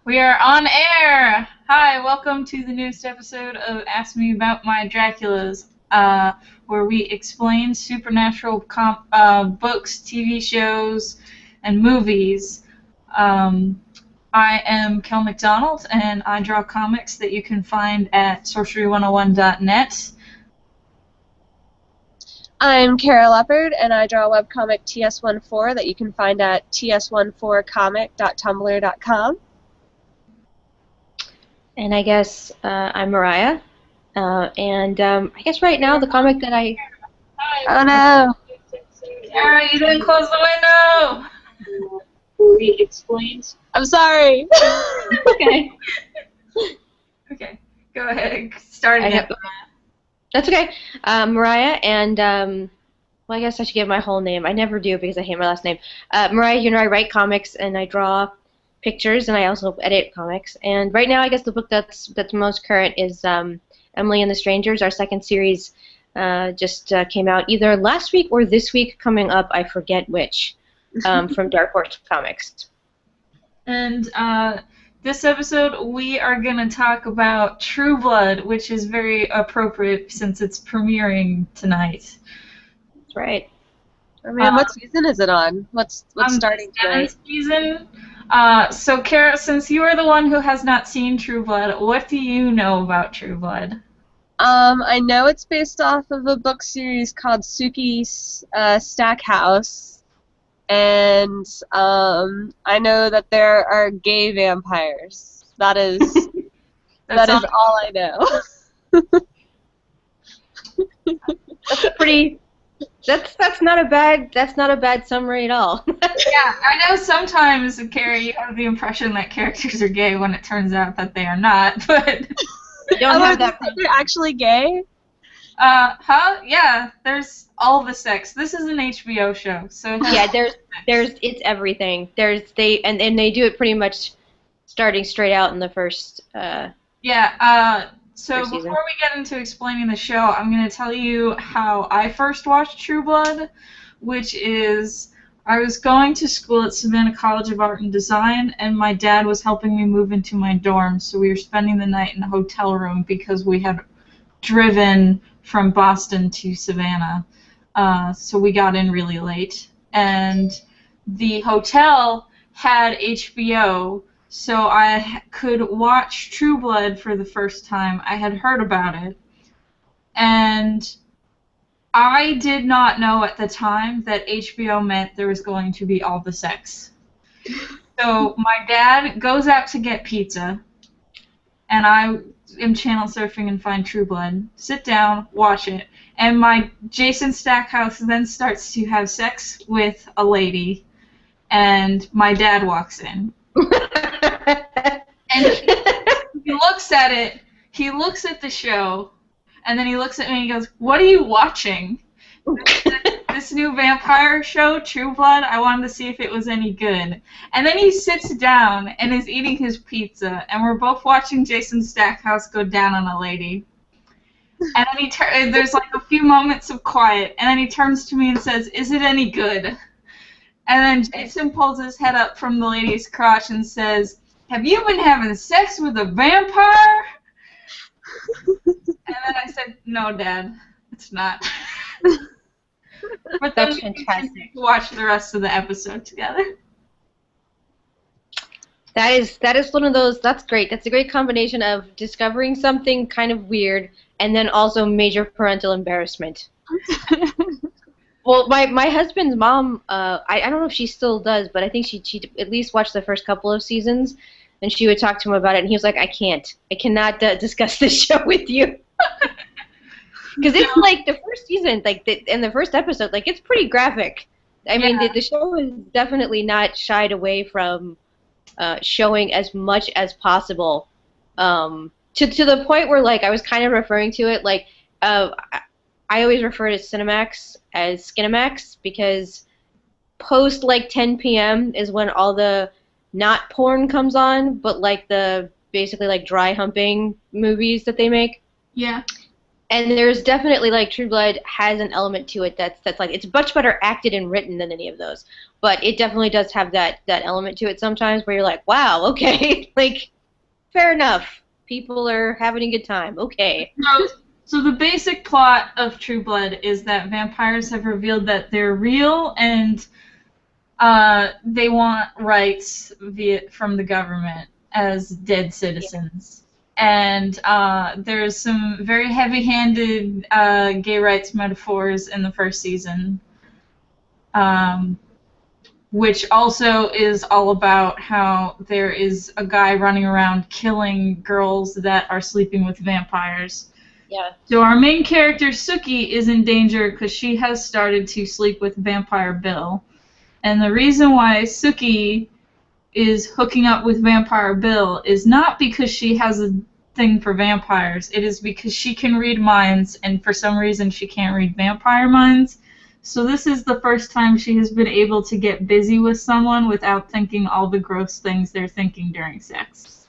We are on air! Hi, welcome to the newest episode of Ask Me About My Draculas, where we explain supernatural books, TV shows, and movies. I am Kel McDonald, and I draw comics that you can find at sorcery101.net. I'm Kara Leopard, and I draw webcomic TS14 that you can find at ts14comic.tumblr.com. And I guess I'm Mariah, and I guess right now the comic that I... Oh no! Kara, you didn't close the window! He explains. I'm sorry! Okay. Okay, go ahead. Start again. That's okay. Mariah, and, well, I guess I should give my whole name. I never do because I hate my last name. Mariah, I write comics, and I draw pictures, and I also edit comics. And right now, I guess the book that's most current is Emily and the Strangers. Our second series just came out either last week or this week coming up. I forget which, from Dark Horse Comics. And this episode, we are going to talk about True Blood, which is very appropriate since it's premiering tonight. That's right. Oh man, what season is it on? What's starting tonight? Season. So, Kara, since you are the one who has not seen True Blood, what do you know about True Blood? I know it's based off of a book series called Suki's Stackhouse. And I know that there are gay vampires. That is that is all I know. That's a pretty. That's not a bad summary at all. Yeah, I know sometimes, Carrie, you have the impression that characters are gay when it turns out that they are not, but you don't have that. They're actually gay? Yeah, there's all the sex. This is an HBO show, so it has it's everything. And they do it pretty much starting straight out in the first So first before season. we get into explaining the show, I'm going to tell you how I first watched True Blood, which is I was going to school at Savannah College of Art and Design, and my dad was helping me move into my dorm, so we were spending the night in a hotel room because we had driven from Boston to Savannah, so we got in really late. And the hotel had HBO, so I could watch True Blood for the first time. I had heard about it, and I did not know at the time that HBO meant there was going to be all the sex. So my dad goes out to get pizza, and I am channel surfing and find True Blood, sit down, watch it, and my Jason Stackhouse then starts to have sex with a lady, and my dad walks in. And he looks at it, he looks at the show, and then he looks at me and he goes, "What are you watching?" This new vampire show, True Blood, I wanted to see if it was any good. And then he sits down and is eating his pizza, and we're both watching Jason Stackhouse go down on a lady. And then there's like a few moments of quiet, and then he turns to me and says, "Is it any good?" And then Jason pulls his head up from the lady's crotch and says, "Have you been having sex with a vampire?" And then I said, "No, Dad, it's not." But then That's fantastic. we watch the rest of the episode together. That is one of those. That's great. That's a great combination of discovering something kind of weird and then also major parental embarrassment. Well, my husband's mom, I don't know if she still does, but I think she at least watched the first couple of seasons, and she would talk to him about it, and he was like, I cannot discuss this show with you. Because it's like the first season, like in the first episode, like it's pretty graphic. I mean, the show is definitely not shied away from showing as much as possible. To the point where, like, I was kind of referring to it, like, I always refer to Cinemax as Skinemax because post like 10 p.m. is when all the not porn comes on, but like the basically like dry humping movies that they make. Yeah. And there's definitely like True Blood has an element to it that's like it's much better acted and written than any of those. But it definitely does have that element to it sometimes where you're like, wow, okay, like fair enough. People are having a good time. Okay. So the basic plot of True Blood is that vampires have revealed that they're real and they want rights from the government as dead citizens. And there's some very heavy-handed gay rights metaphors in the first season, which also is all about how there is a guy running around killing girls that are sleeping with vampires. Yeah. So our main character, Suki, is in danger because she has started to sleep with Vampire Bill. And the reason why Suki is hooking up with Vampire Bill is not because she has a thing for vampires. It is because she can read minds, and for some reason she can't read vampire minds. So this is the first time she has been able to get busy with someone without thinking all the gross things they're thinking during sex.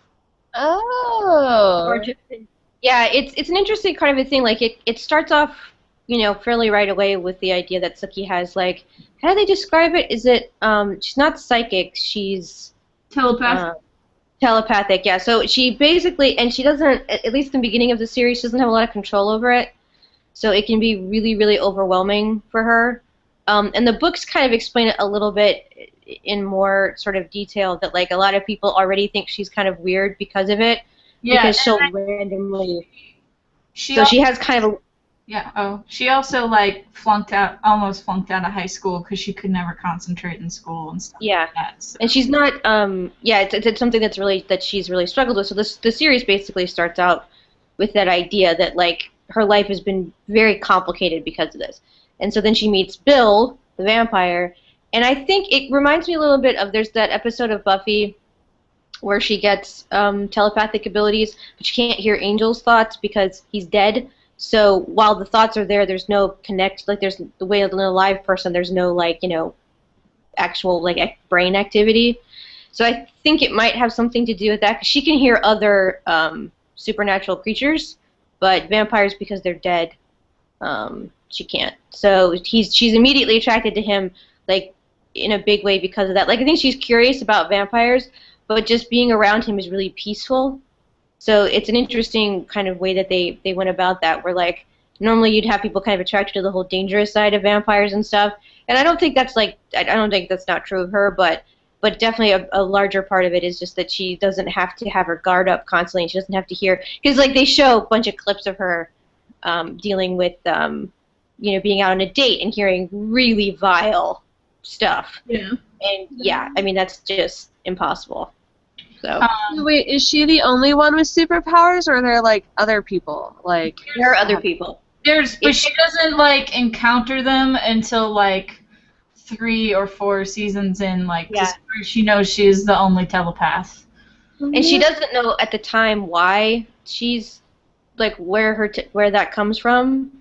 Oh. Yeah, it's an interesting kind of a thing. Like it starts off, fairly right away with the idea that Suki has like, how do they describe it? Is it she's not psychic, she's Telepathic. Telepathic, yeah. So she basically, and she doesn't, at least in the beginning of the series, she doesn't have a lot of control over it. So it can be really, really overwhelming for her. And the books kind of explain it a little bit in more sort of detail that like a lot of people already think she's kind of weird because of it. Yeah, because she'll randomly. She has kind of. Yeah. Oh, she also like almost flunked out of high school because she could never concentrate in school and stuff. Yeah. Like that, so. And she's not. Yeah, it's something that she's really struggled with. So the series basically starts out with that idea that like her life has been very complicated because of this, and so then she meets Bill, the vampire, and I think it reminds me a little bit of there's that episode of Buffy where she gets telepathic abilities, but she can't hear Angel's thoughts because he's dead. So while the thoughts are there, there's no connect. Like there's the way of a live person. There's no like actual like brain activity. So I think it might have something to do with that. 'Cause she can hear other supernatural creatures, but vampires because they're dead, she can't. So she's immediately attracted to him like in a big way because of that. Like I think she's curious about vampires. But just being around him is really peaceful. So it's an interesting kind of way that they went about that, where like normally you'd have people kind of attracted to the whole dangerous side of vampires and stuff. And I don't think that's like I don't think that's not true of her, but definitely a larger part of it is just that she doesn't have to have her guard up constantly. And she doesn't have to hear because like they show a bunch of clips of her dealing with being out on a date and hearing really vile stuff. Yeah. And yeah, I mean that's just impossible. So Wait, is she the only one with superpowers, or are there like other people? Like there are other people. But she doesn't like encounter them until like 3 or 4 seasons in. Like she knows she is the only telepath, and she doesn't know at the time why she's like where that comes from.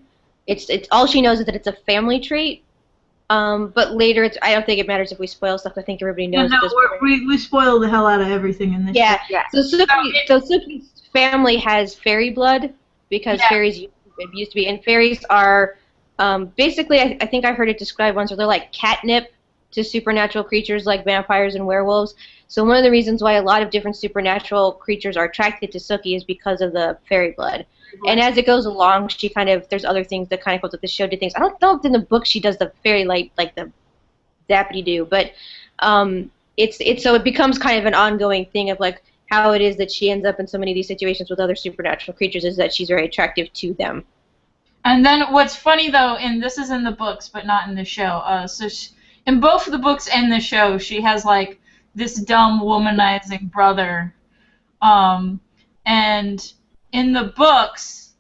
It's all she knows is that it's a family trait. But later, I don't think it matters if we spoil stuff. I think everybody knows. Yeah, no, we spoil the hell out of everything in this. Yeah, yeah. So Suki's family has fairy blood because fairies used to be, and fairies are basically. I think I heard it described once, where they're like catnip to supernatural creatures like vampires and werewolves. So one of the reasons why a lot of different supernatural creatures are attracted to Suki is because of the fairy blood. And as it goes along, she there's other things that kind of goes with the show did things. I don't know if in the book she does the fairy light like the zappity-doo, but so it becomes kind of an ongoing thing of like how it is that she ends up in so many of these situations with other supernatural creatures is that she's very attractive to them. And then what's funny though, and this is in the books but not in the show. In both the books and the show, she has like this dumb womanizing brother, and in the books,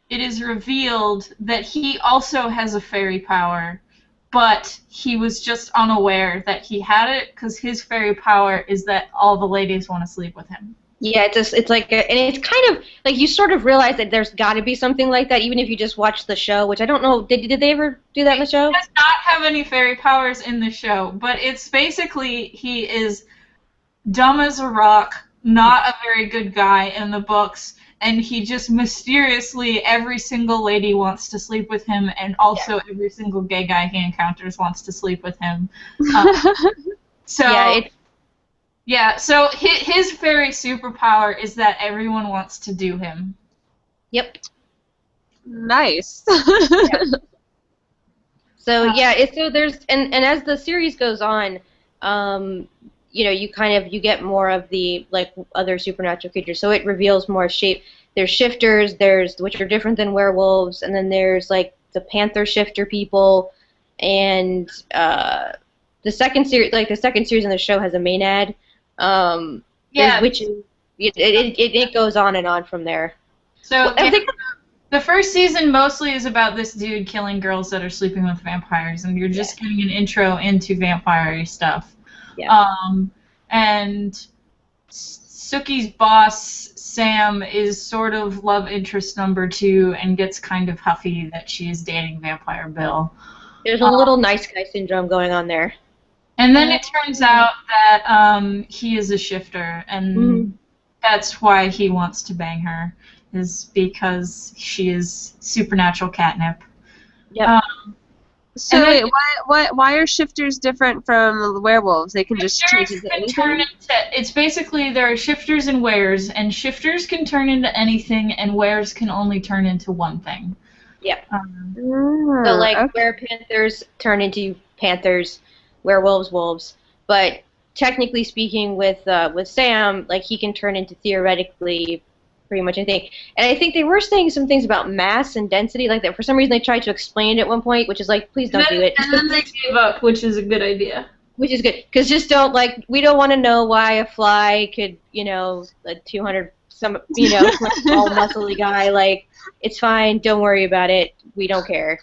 it is revealed that he also has a fairy power, but he was just unaware that he had it because his fairy power is that all the ladies want to sleep with him. Yeah, it's like, and it's kind of like you sort of realize that there's got to be something like that, even if you just watch the show, which I don't know. Did they ever do that in the show? He does not have any fairy powers in the show, but it's basically he is dumb as a rock, not a very good guy in the books. and he just mysteriously, every single lady wants to sleep with him, and also every single gay guy he encounters wants to sleep with him. So so his fairy superpower is that everyone wants to do him. Yep. Nice. So so there's and as the series goes on, you get more of the like other supernatural creatures. So it reveals more shape. There's shifters, which are different than werewolves, and then there's like the panther shifter people, and the second series in the show has a maenad. Which it goes on and on from there. So I think the first season mostly is about this dude killing girls that are sleeping with vampires, and you're just getting an intro into vampire stuff. Yeah. And Sookie's boss, Sam, is sort of love interest number 2 and gets kind of huffy that she is dating Vampire Bill. There's a little nice guy syndrome going on there. And then it turns out that he is a shifter, and that's why he wants to bang her, is because she is supernatural catnip. Yep. So wait, why are shifters different from werewolves? They can just change into anything? It's basically there are shifters and wares, and shifters can turn into anything, and wares can only turn into one thing. Yep. So like were-panthers turn into panthers, werewolves wolves, but technically speaking, with Sam, like he can turn into theoretically pretty much anything. And I think they were saying some things about mass and density, like that. For some reason, they tried to explain it at one point, which is like, please don't do it. And then they gave up, which is a good idea. Which is good, because just don't we don't want to know why a fly could, a 200 all muscly guy. Like, it's fine. Don't worry about it. We don't care.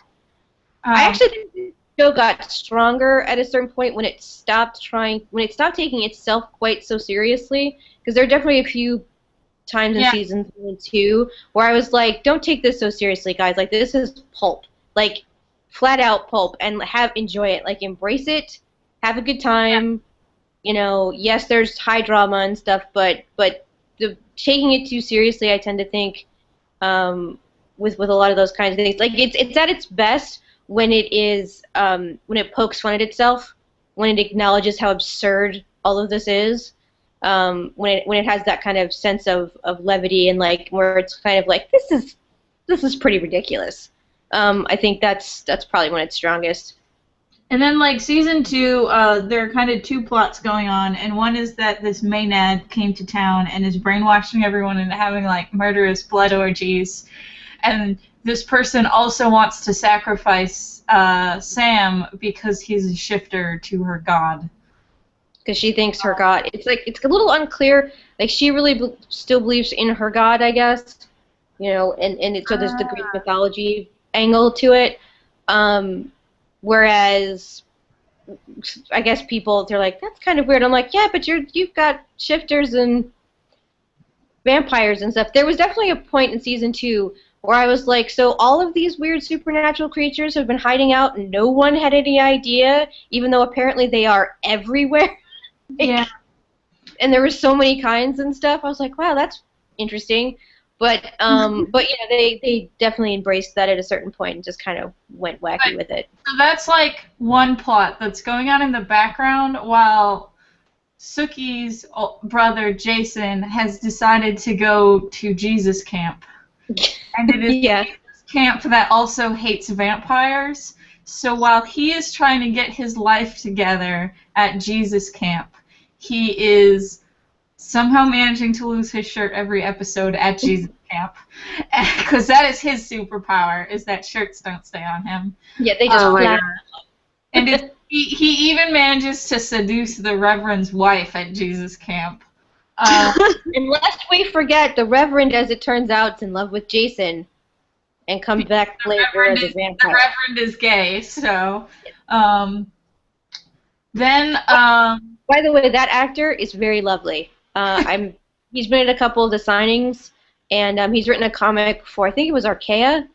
I actually think the show got stronger at a certain point when it stopped taking itself quite so seriously, because there are definitely a few times in season 3 and 2 where I was like, don't take this so seriously, guys. Like, this is pulp. Like, flat out pulp, and enjoy it. Like, embrace it. Have a good time. Yes, there's high drama and stuff, but taking it too seriously, I tend to think, with a lot of those kinds of things. Like, it's at its best when it is when it pokes fun at itself, when it acknowledges how absurd all of this is. When it has that kind of sense of levity, and like where it's kind of like, this is pretty ridiculous. I think that's probably when it's strongest. And then like season 2, there are kind of 2 plots going on, and one is that this maenad came to town and is brainwashing everyone and having like murderous blood orgies, and this person also wants to sacrifice Sam because he's a shifter to her god. Because she thinks her god. It's a little unclear. Like, she really still believes in her god, I guess. So there's the Greek mythology angle to it. Whereas, I guess they're like, that's kind of weird. I'm like, yeah, but you've got shifters and vampires and stuff. There was definitely a point in season 2 where I was like, so all of these weird supernatural creatures have been hiding out and no one had any idea, even though apparently they are everywhere. Yeah. And there were so many kinds and stuff. I was like, wow, that's interesting. But they definitely embraced that at a certain point and just kind of went wacky with it. So that's like one plot that's going on in the background while Sookie's brother Jason has decided to go to Jesus camp. And it is Jesus camp that also hates vampires. So while he is trying to get his life together at Jesus camp, he is somehow managing to lose his shirt every episode at Jesus camp. Because that is his superpower, is that shirts don't stay on him. Yeah, they just flat. And he even manages to seduce the Reverend's wife at Jesus camp. And lest we forget, the Reverend, as it turns out, is in love with Jason and comes back later as a vampire. The Reverend is gay, so... By the way, that actor is very lovely. He's been at a couple of the signings, and he's written a comic for, I think it was Archaea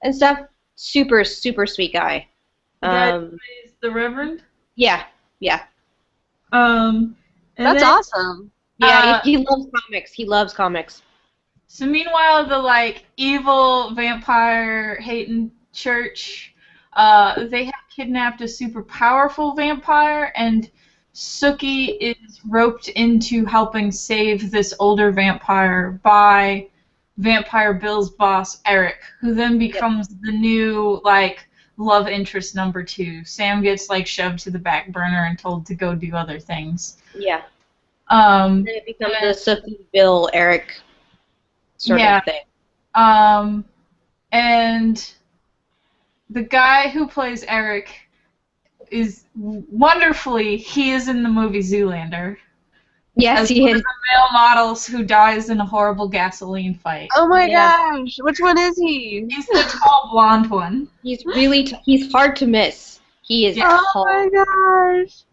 and stuff. Super, super sweet guy. That is the Reverend? Yeah. That's awesome. Yeah, he loves comics. He loves comics. So meanwhile, the like evil vampire hating church, they have kidnapped a super powerful vampire, and Sookie is roped into helping save this older vampire by Vampire Bill's boss Eric, who then becomes the new like love interest number 2. Sam gets like shoved to the back burner and told to go do other things. Yeah. Um, Then it becomes the Sookie, Bill, Eric sort of thing. And the guy who plays Eric is wonderfully, he is in the movie Zoolander. Yes, as he one is. of the male models who dies in a horrible gasoline fight. Oh my gosh, which one is he? He's the tall blonde one. He's really he's hard to miss. He is Oh tall. my gosh.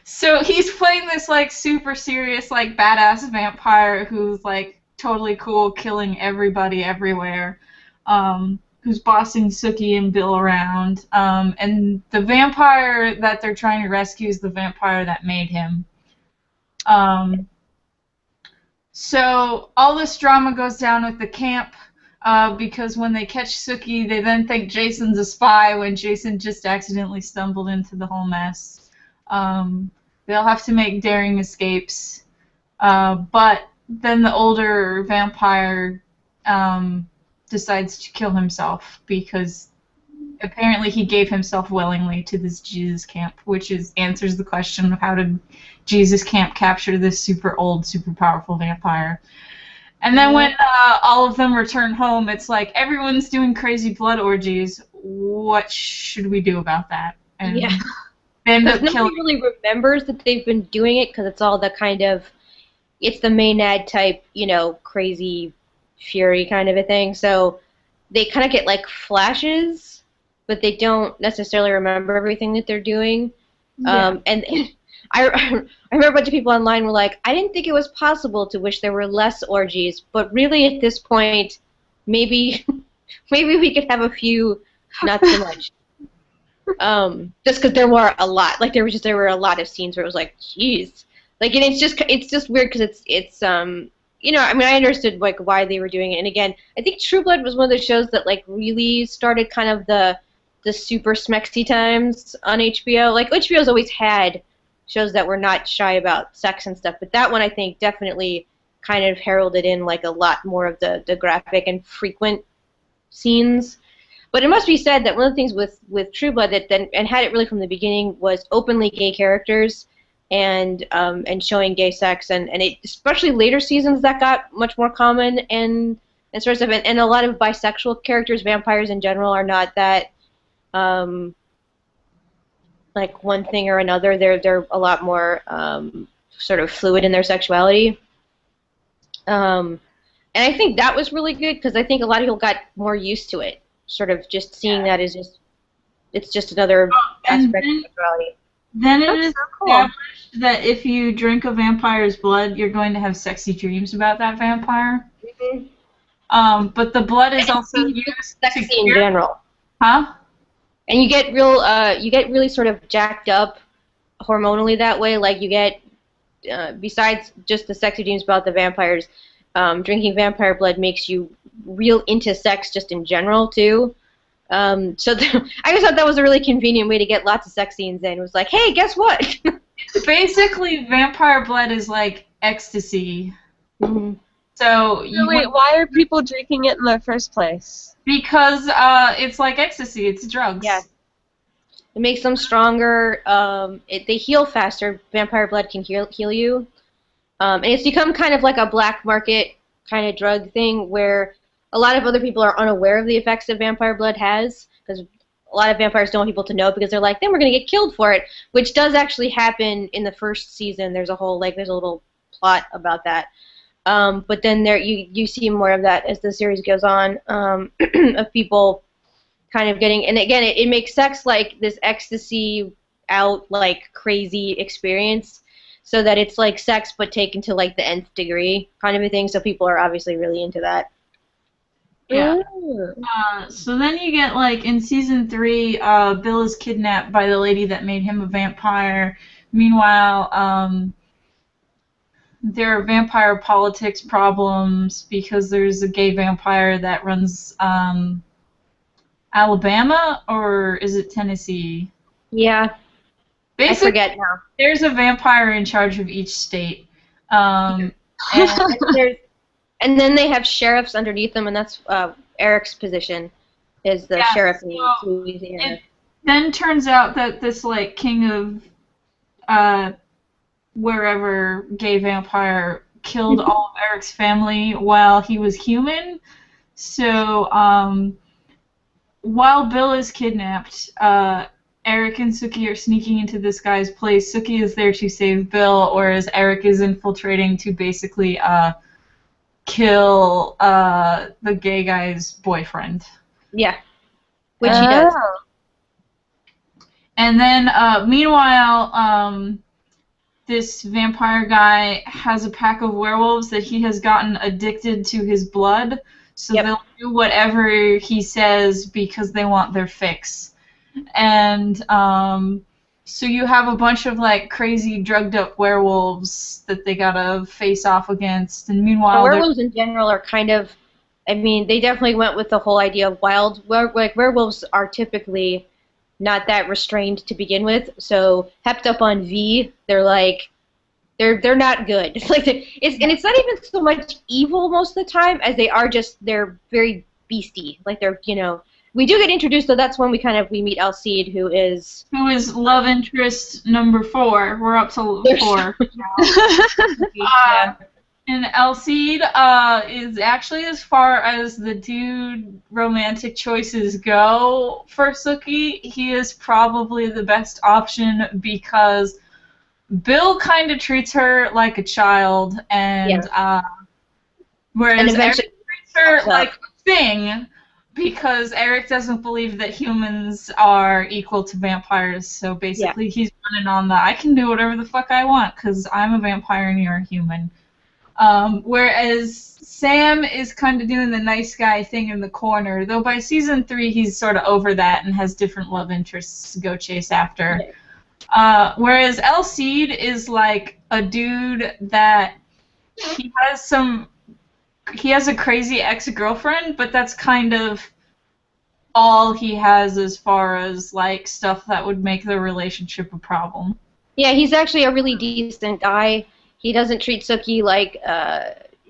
So he's playing this like super serious like badass vampire who's like totally cool, killing everybody everywhere. Who's bossing Sookie and Bill around. And the vampire that they're trying to rescue is the vampire that made him. So all this drama goes down with the camp because when they catch Sookie, they then think Jason's a spy when Jason just accidentally stumbled into the whole mess. They'll have to make daring escapes. But then the older vampire decides to kill himself because apparently he gave himself willingly to this Jesus camp, which answers the question of how did Jesus camp capture this super old, super powerful vampire. And then when all of them return home, it's like everyone's doing crazy blood orgies. What should we do about that? And they end up nobody really remembers that they've been doing it because it's all the kind of, it's the Maynard type, you know, crazy fury kind of a thing. So they kind of get like flashes, but they don't necessarily remember everything that they're doing. And I remember a bunch of people online were like, I didn't think it was possible to wish there were less orgies, but really at this point, maybe we could have a few, not so much. Just because there were a lot, like there were a lot of scenes where it was like, geez, like, and it's just weird because it's you know, I mean, I understood like why they were doing it, and again, I think True Blood was one of those shows that like really started kind of the super smexy times on HBO. Like HBO's always had shows that were not shy about sex and stuff, but that one I think definitely kind of heralded in like a lot more of the graphic and frequent scenes. But it must be said that one of the things with True Blood that then and had it really from the beginning was openly gay characters and showing gay sex and it, especially later seasons that got much more common and sort of stuff and a lot of bisexual characters, vampires in general, are not that like one thing or another. They're a lot more sort of fluid in their sexuality. And I think that was really good because I think a lot of people got more used to it. Sort of just seeing that as just it's just another aspect of sexuality. Then it is established that if you drink a vampire's blood, you're going to have sexy dreams about that vampire. Mm-hmm. But the blood is also used sexy in general. Huh? And you get really sort of jacked up hormonally that way. Like you get, besides just the sexy dreams about the vampires, drinking vampire blood makes you real into sex just in general too. I just thought that was a really convenient way to get lots of sex scenes in. It was like, hey, guess what? Basically, vampire blood is like ecstasy. Mm-hmm. So wait, why are people drinking it in the first place? Because it's like ecstasy. It's drugs. Yeah. It makes them stronger. They heal faster. Vampire blood can heal you. And it's become kind of like a black market kind of drug thing where a lot of other people are unaware of the effects that vampire blood has because a lot of vampires don't want people to know because they're like, then we're going to get killed for it, which does actually happen in the first season. There's a little plot about that. But then you see more of that as the series goes on, of people kind of getting, and again, it makes sex like this ecstasy out, like crazy experience, so that it's like sex but taken to like the nth degree kind of a thing. So people are obviously really into that. Yeah. So then you get like in season 3, Bill is kidnapped by the lady that made him a vampire. Meanwhile, there are vampire politics problems because there's a gay vampire that runs Alabama, or is it Tennessee? Yeah, Basically, I forget now. there's a vampire in charge of each state. And And then they have sheriffs underneath them, and that's Eric's position is the sheriff in Louisiana. It then turns out that this like king of wherever gay vampire killed all of Eric's family while he was human. So while Bill is kidnapped, Eric and Sookie are sneaking into this guy's place. Sookie is there to save Bill, whereas Eric is infiltrating to basically kill the gay guy's boyfriend. Yeah, which he does. And then, meanwhile, this vampire guy has a pack of werewolves that he has gotten addicted to his blood, so they'll do whatever he says because they want their fix. And so you have a bunch of like crazy drugged up werewolves that they gotta face off against, and meanwhile werewolves in general are kind of, I mean, they definitely went with the whole idea of werewolves are typically not that restrained to begin with, so hepped up on V, they're like, they're not good. It's like and it's not even so much evil most of the time as they are just, they're very beastie, like they're, you know. We do get introduced, though. That's when we meet Alcide, who is love interest number 4. We're up to 4 now. And Alcide is actually, as far as the dude romantic choices go for Sookie, he is probably the best option because Bill kind of treats her like a child, and whereas Eric treats her like a thing. Because Eric doesn't believe that humans are equal to vampires, so basically he's running on the I can do whatever the fuck I want because I'm a vampire and you're a human. Whereas Sam is kind of doing the nice guy thing in the corner, though by season 3 he's sort of over that and has different love interests to go chase after. Whereas Alcide is like a dude that he has a crazy ex-girlfriend, but that's kind of all he has as far as like stuff that would make the relationship a problem. Yeah, he's actually a really decent guy. He doesn't treat Sookie like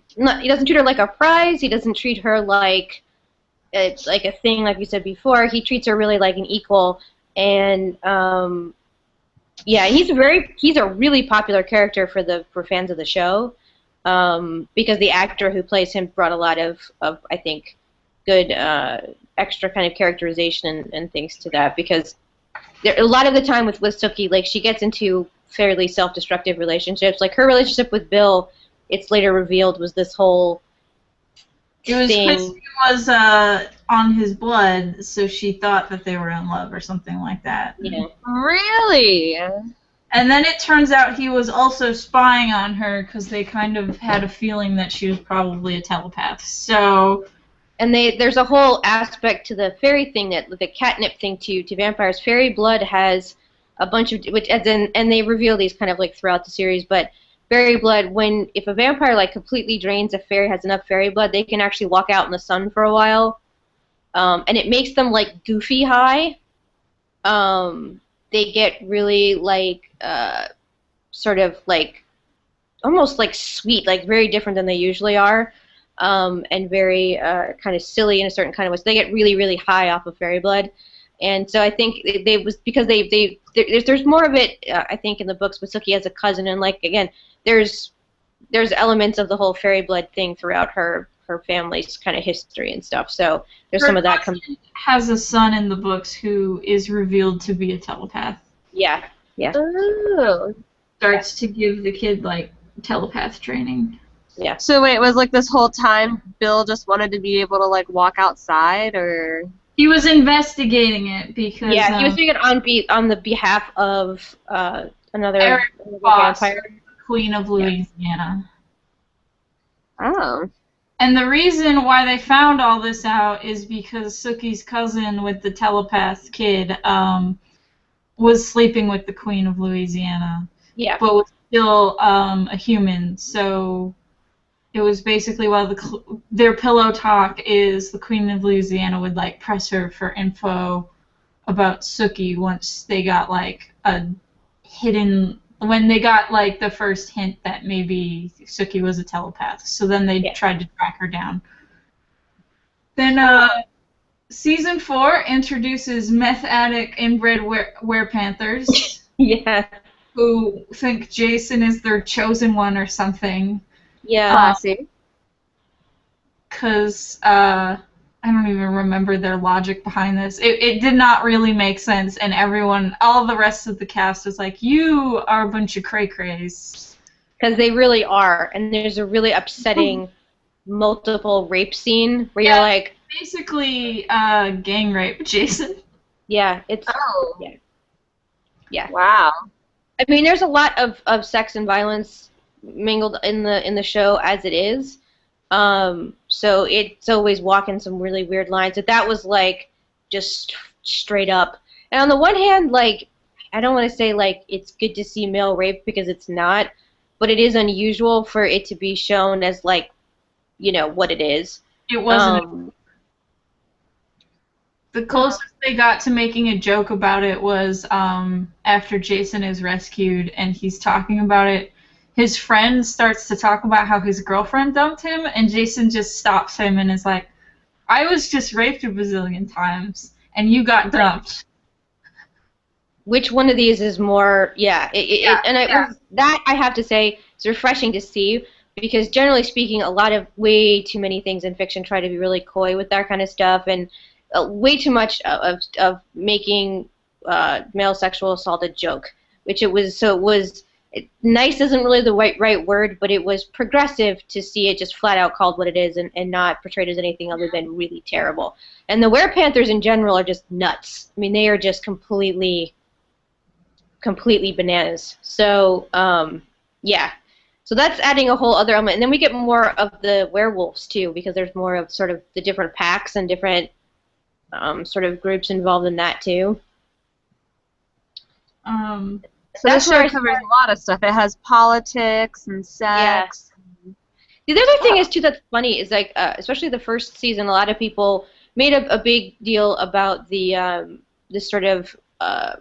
he doesn't treat her like a prize. He doesn't treat her like it's like a thing, like you said before. He treats her really like an equal, and yeah, he's a really popular character for fans of the show. Because the actor who plays him brought a lot of I think, good extra kind of characterization and things to that. Because a lot of the time with Sookie, like she gets into fairly self-destructive relationships. Like her relationship with Bill, it's later revealed was this whole thing. It was because he was on his blood, so she thought that they were in love or something like that. Yeah. Really? And then it turns out he was also spying on her because they kind of had a feeling that she was probably a telepath. So, and there's a whole aspect to the fairy thing, that the catnip thing to vampires. Fairy blood has a bunch of and they reveal these kind of like throughout the series. But fairy blood, if a vampire like completely drains a fairy, has enough fairy blood, they can actually walk out in the sun for a while, and it makes them like goofy high. They get really like sort of like almost like sweet, like very different than they usually are, and very kind of silly in a certain kind of way. So they get really, really high off of fairy blood, and so I think they was because there's more of it I think in the books. But Sookie has a cousin, and like again, there's elements of the whole fairy blood thing throughout her family's kind of history and stuff. So there's some of that comes. Has a son in the books who is revealed to be a telepath. Yeah. Oh. Starts to give the kid like telepath training. Yeah. So wait, was like this whole time Bill just wanted to be able to like walk outside, or he was investigating it because he was doing it on the behalf of another Eric Foss, vampire, Queen of Louisiana. Oh. And the reason why they found all this out is because Sookie's cousin with the telepath kid was sleeping with the Queen of Louisiana. Yeah. But was still a human. So it was basically while their pillow talk is the Queen of Louisiana would like press her for info about Sookie once they got like a hidden when they got like the first hint that maybe Sookie was a telepath. So then they tried to track her down. Then season 4 introduces meth addict inbred werepanthers. Yeah. Who think Jason is their chosen one or something. Yeah. Classy. Because I don't even remember their logic behind this. It did not really make sense, and all the rest of the cast was like, you are a bunch of cray-crays. Because they really are, and there's a really upsetting multiple rape scene where you're like... Basically, gang rape, Jason. Yeah, it's... Oh. Yeah. Wow. I mean, there's a lot of sex and violence mingled in the show as it is. So it's always walking some really weird lines. But that was like just straight up. And on the one hand, like I don't want to say like it's good to see male rape because it's not, but it is unusual for it to be shown as like, you know, what it is. It wasn't. The closest they got to making a joke about it was after Jason is rescued and he's talking about it, his friend starts to talk about how his girlfriend dumped him, and Jason just stops him and is like, I was just raped a bazillion times, and you got dumped. Which one of these is more, that I have to say, it's refreshing to see, because generally speaking, a lot of way too many things in fiction try to be really coy with that kind of stuff, and way too much of making male sexual assault a joke, which it was, so it was, nice isn't really the right word, but it was progressive to see it just flat out called what it is and not portrayed as anything other than really terrible. And the werepanthers in general are just nuts. I mean, they are just completely bananas. So, yeah. So that's adding a whole other element. And then we get more of the werewolves, too, because there's more of sort of the different packs and different sort of groups involved in that, too. So this really covers a lot of stuff. It has politics and sex. Yeah. The other thing is, too, that's funny is, like, especially the first season, a lot of people made a big deal about the this sort of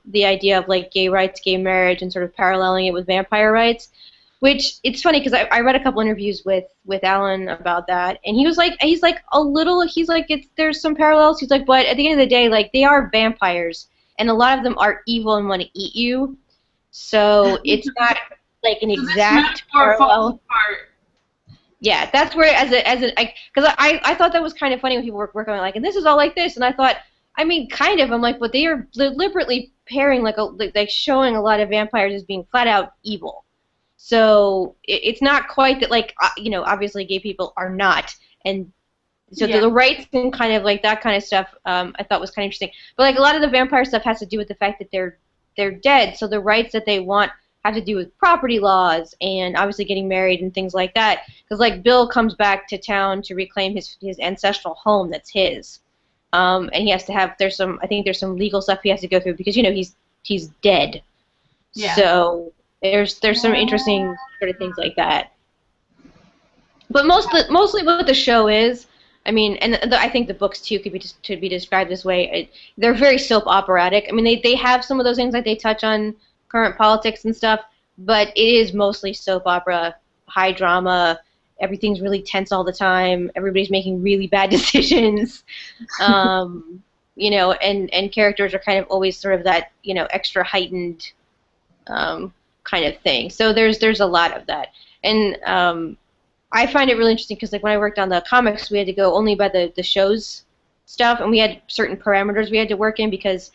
the idea of, like, gay rights, gay marriage, and sort of paralleling it with vampire rights, which it's funny because I read a couple interviews with Alan about that, and he was like, there's some parallels. He's like, but at the end of the day, like, they are vampires, and a lot of them are evil and want to eat you. So it's not like an exact parallel. Yeah, that's where because I thought that was kind of funny when people were working on like, and this is all like this, and I thought, I mean, kind of. I'm like, but they are deliberately pairing like showing a lot of vampires as being flat out evil. So it's not quite that like you know, obviously gay people are not, and so the rights and kind of like that kind of stuff I thought was kind of interesting. But like a lot of the vampire stuff has to do with the fact that they're dead, so the rights that they want have to do with property laws and obviously getting married and things like that. Because like Bill comes back to town to reclaim his ancestral home that's his, and he has to have there's some legal stuff he has to go through because you know he's dead. Yeah. So there's some interesting sort of things like that. But mostly what the show is. I mean, and I think the books too could be described this way. They're very soap operatic. I mean, they have some of those things like they touch on current politics and stuff, but it is mostly soap opera, high drama. Everything's really tense all the time. Everybody's making really bad decisions, you know, and characters are kind of always sort of that, you know, extra heightened kind of thing. So there's a lot of that, and I find it really interesting because like when I worked on the comics, we had to go only by the show's stuff, and we had certain parameters we had to work in because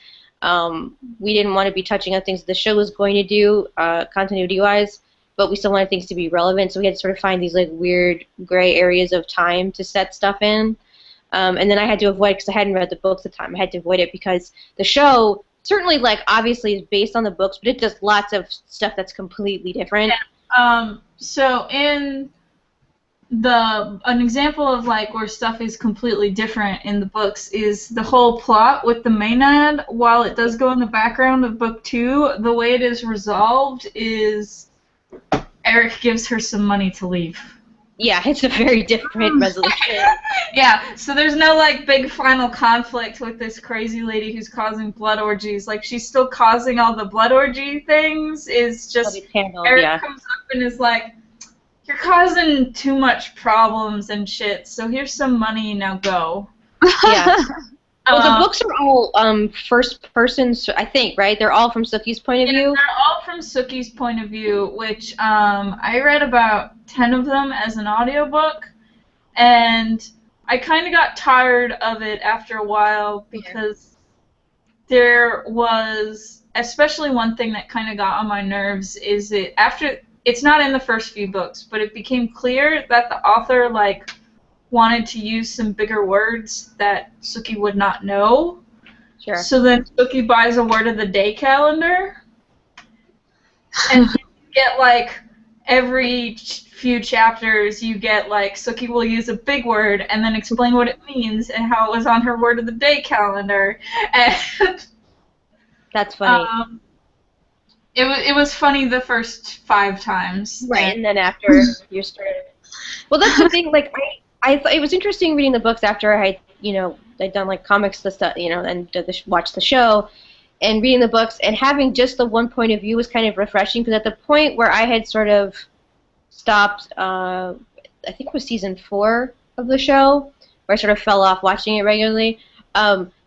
we didn't want to be touching on things the show was going to do continuity-wise, but we still wanted things to be relevant, so we had to sort of find these like weird gray areas of time to set stuff in. And then I had to avoid, because I hadn't read the books at the time, I had to avoid it because the show certainly like obviously is based on the books, but it does lots of stuff that's completely different. Yeah. So in an example of like where stuff is completely different in the books is the whole plot with the Maenad. While it does go in the background of book 2, the way it is resolved is Eric gives her some money to leave. Yeah, it's a very different resolution. Yeah, so there's no, like, big final conflict with this crazy lady who's causing blood orgies. Like, she's still causing all the blood orgy things. It's just Handled, Eric comes up and is like, you're causing too much problems and shit, so here's some money, now go. Yeah. Well, the books are all first person, I think, right? They're all from Sookie's point of view? They're all from Sookie's point of view, which I read about 10 of them as an audiobook, and I kind of got tired of it after a while because there was, especially one thing that kind of got on my nerves is it's not in the first few books, but it became clear that the author, like, wanted to use some bigger words that Sookie would not know. Sure. So then Sookie buys a word of the day calendar, and you get, like, every few chapters you get, like, Sookie will use a big word and then explain what it means and how it was on her word of the day calendar. And that's funny. It was funny the first 5 times. Right, and then after you started. Well, that's the thing, like, I thought it was interesting reading the books after I had, I'd done, like, comics, the stuff, and watched the show, and reading the books, and having just the one point of view was kind of refreshing, because at the point where I had sort of stopped, I think it was season 4 of the show, where I sort of fell off watching it regularly,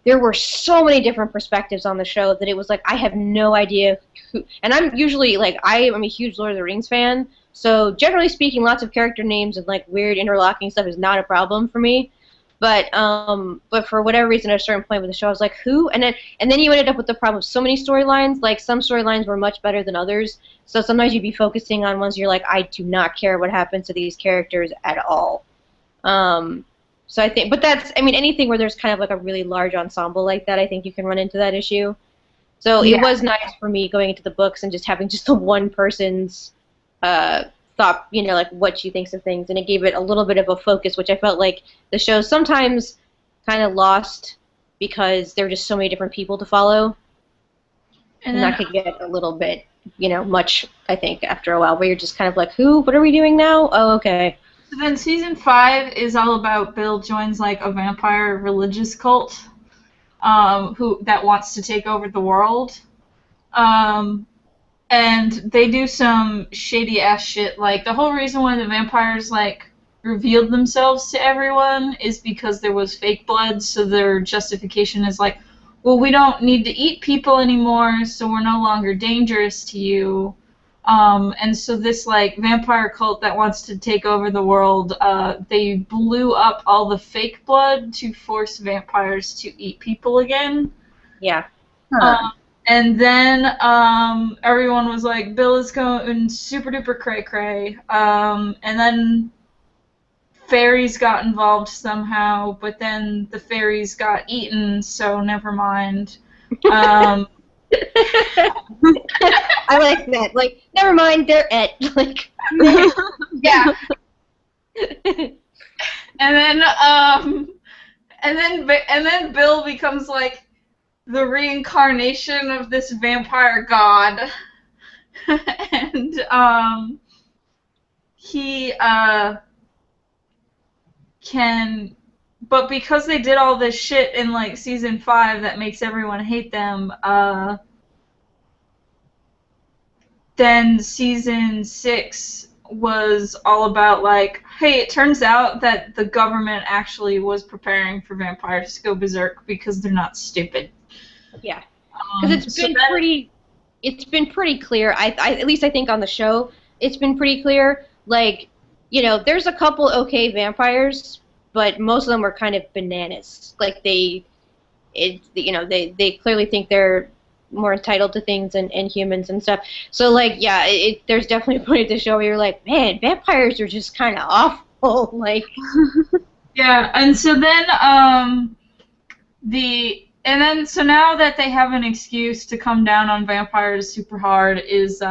there were so many different perspectives on the show that it was like, I have no idea who, and I'm usually, like, I'm a huge Lord of the Rings fan, so generally speaking, lots of character names and, like, weird interlocking stuff is not a problem for me. But for whatever reason, at a certain point with the show, I was like, who? And then you ended up with the problem of so many storylines. Like, some storylines were much better than others. So sometimes you'd be focusing on ones you're like, I do not care what happens to these characters at all. So I think, but that's, I mean, anything where there's kind of like a really large ensemble like that, I think you can run into that issue. So it was nice for me going into the books and just having just the one person's thought, like what she thinks of things, and it gave it a little bit of a focus, which I felt like the show sometimes kind of lost because there were just so many different people to follow, and that could get a little bit, much, I think, after a while, where you're just kind of like, what are we doing now? Oh, okay. So then season 5 is all about Bill joins, like, a vampire religious cult that wants to take over the world. And they do some shady-ass shit. Like, the whole reason why the vampires, like, revealed themselves to everyone is because there was fake blood, so their justification is like, well, we don't need to eat people anymore, so we're no longer dangerous to you. And so this, like, vampire cult that wants to take over the world, they blew up all the fake blood to force vampires to eat people again. Yeah. And then everyone was like, Bill is going super duper cray cray. And then fairies got involved somehow, but then the fairies got eaten, so never mind. I like that. Like, never mind, they're like. Yeah. And then Bill becomes like the reincarnation of this vampire god, and he can, but because they did all this shit in, like, season 5 that makes everyone hate them, then season 6 was all about, like, hey, it turns out that the government actually was preparing for vampires to go berserk because they're not stupid. Yeah, because it's been pretty clear. I at least I think on the show, it's been pretty clear. Like, there's a couple okay vampires, but most of them were kind of bananas. Like they clearly think they're more entitled to things and humans and stuff. So, like, yeah, there's definitely a point at the show where you're like, man, vampires are just kind of awful. Like, yeah, and so then so now that they have an excuse to come down on vampires super hard is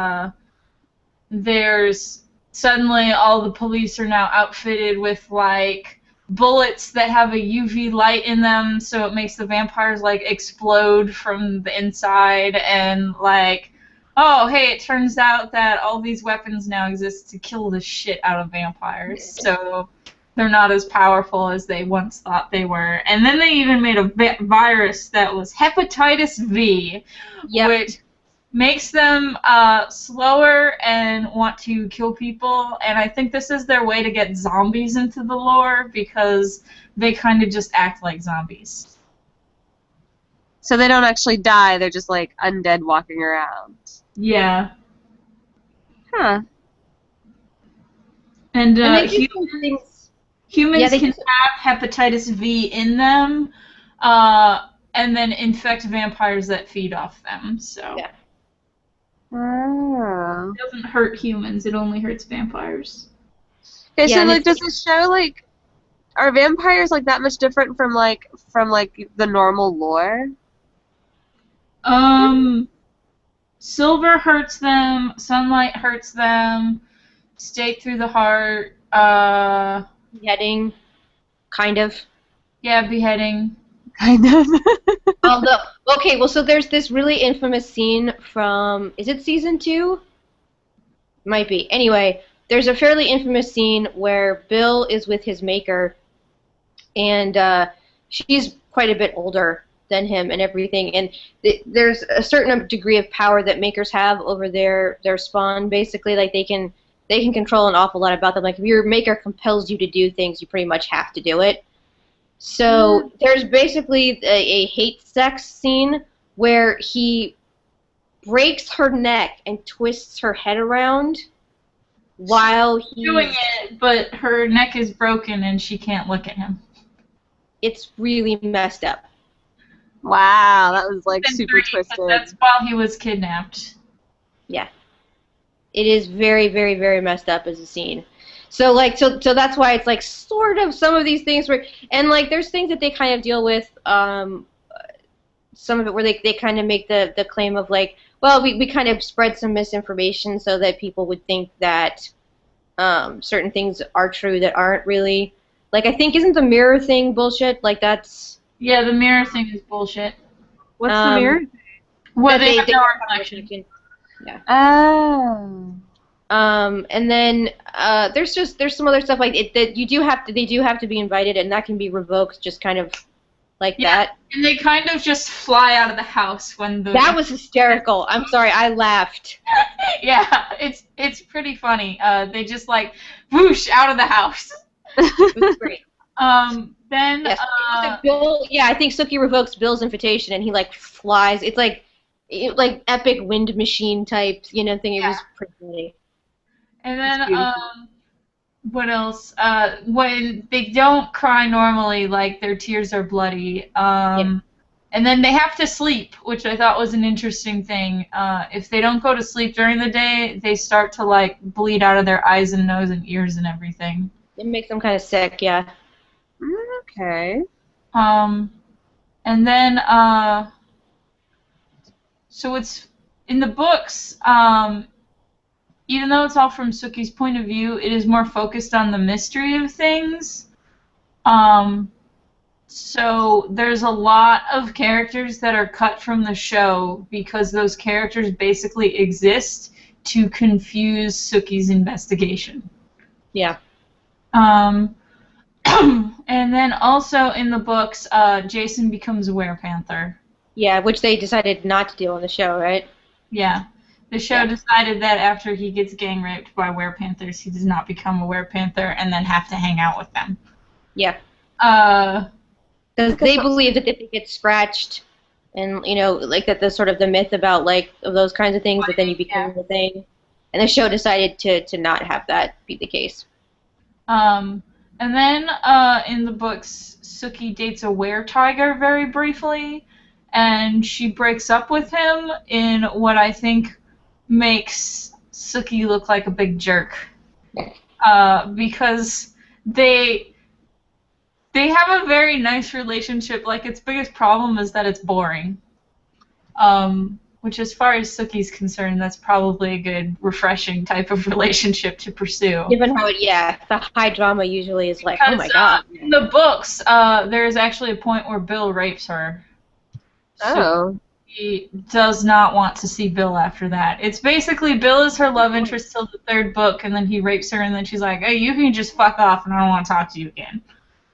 there's suddenly all the police are now outfitted with, like, bullets that have a UV light in them, so it makes the vampires, like, explode from the inside, and, like, oh, hey, it turns out that all these weapons now exist to kill the shit out of vampires, so they're not as powerful as they once thought they were. And then they even made a virus that was hepatitis V, Yep. which makes them slower and want to kill people, and I think this is their way to get zombies into the lore, because they kind of just act like zombies. So they don't actually die, they're just like undead walking around. Yeah. Huh. And they do some things. humans Yeah, can have hepatitis V in them, and then infect vampires that feed off them, so... Yeah. Oh. It doesn't hurt humans, it only hurts vampires. Okay, Yeah, so and like, does this show like, are vampires like that much different from the normal lore? Silver hurts them, sunlight hurts them, stake through the heart, Beheading, kind of. yeah, beheading. Kind of. Although, okay, well, so there's this really infamous scene from, is it season 2? Might be. Anyway, there's a fairly infamous scene where Bill is with his maker, and she's quite a bit older than him and everything, and there's a certain degree of power that makers have over their spawn, basically. Like, they can control an awful lot about them. Like, if your maker compels you to do things, you pretty much have to do it. So there's basically a hate sex scene where he breaks her neck and twists her head around while he's Doing it, but her neck is broken and she can't look at him. It's really messed up. Wow, that was like Season super 3, twisted. but that's while he was kidnapped. Yeah. It is very, very, very messed up as a scene. So that's why it's like sort of some of these things where, and like there's things that they kind of deal with, some of it where they kind of make the claim of like, well, we kind of spread some misinformation so that people would think that certain things are true that aren't really. Like, I think, isn't the mirror thing bullshit? Like, that's... Yeah, the mirror thing is bullshit. What's the mirror? Well, that they have they no are reflection. Yeah. Oh. And then there's some other stuff like it that they do have to be invited, and that can be revoked just kind of like that. And they kind of just fly out of the house when the... That was hysterical. I'm sorry, I laughed. Yeah, it's pretty funny. They just like whoosh out of the house. It was great. Then Yes. So Bill, yeah, I think Sookie revokes Bill's invitation, and he like flies. It's like epic wind machine type, thing. It was pretty funny. And then what else? When they don't cry normally, like their tears are bloody. And then they have to sleep, which I thought was an interesting thing. If they don't go to sleep during the day, they start to like bleed out of their eyes and nose and ears and everything. It makes them kind of sick, yeah. Okay. And then so it's in the books. Even though it's all from Sookie's point of view, it is more focused on the mystery of things. So there's a lot of characters that are cut from the show because those characters basically exist to confuse Sookie's investigation. Yeah. And then also in the books, Jason becomes a werepanther. Yeah, which they decided not to do on the show, right? Yeah. The show decided that after he gets gang raped by werepanthers, he does not become a werepanther and then have to hang out with them. Yeah. Because they believe that if they get scratched, and like that, the sort of the myth about like of those kinds of things, that then you become the thing. And the show decided to not have that be the case. And then in the books, Sookie dates a were-tiger very briefly, and she breaks up with him in what I think makes Sookie look like a big jerk. Because they have a very nice relationship. Like, its biggest problem is that it's boring. Which, as far as Sookie's concerned, that's probably a good, refreshing type of relationship to pursue. Given how the high drama usually is like, oh my god. In the books, there is actually a point where Bill rapes her. Oh. she does not want to see Bill after that. It's basically Bill is her love interest till the third book, and then he rapes her, and then she's like, hey, you can just fuck off, and I don't want to talk to you again.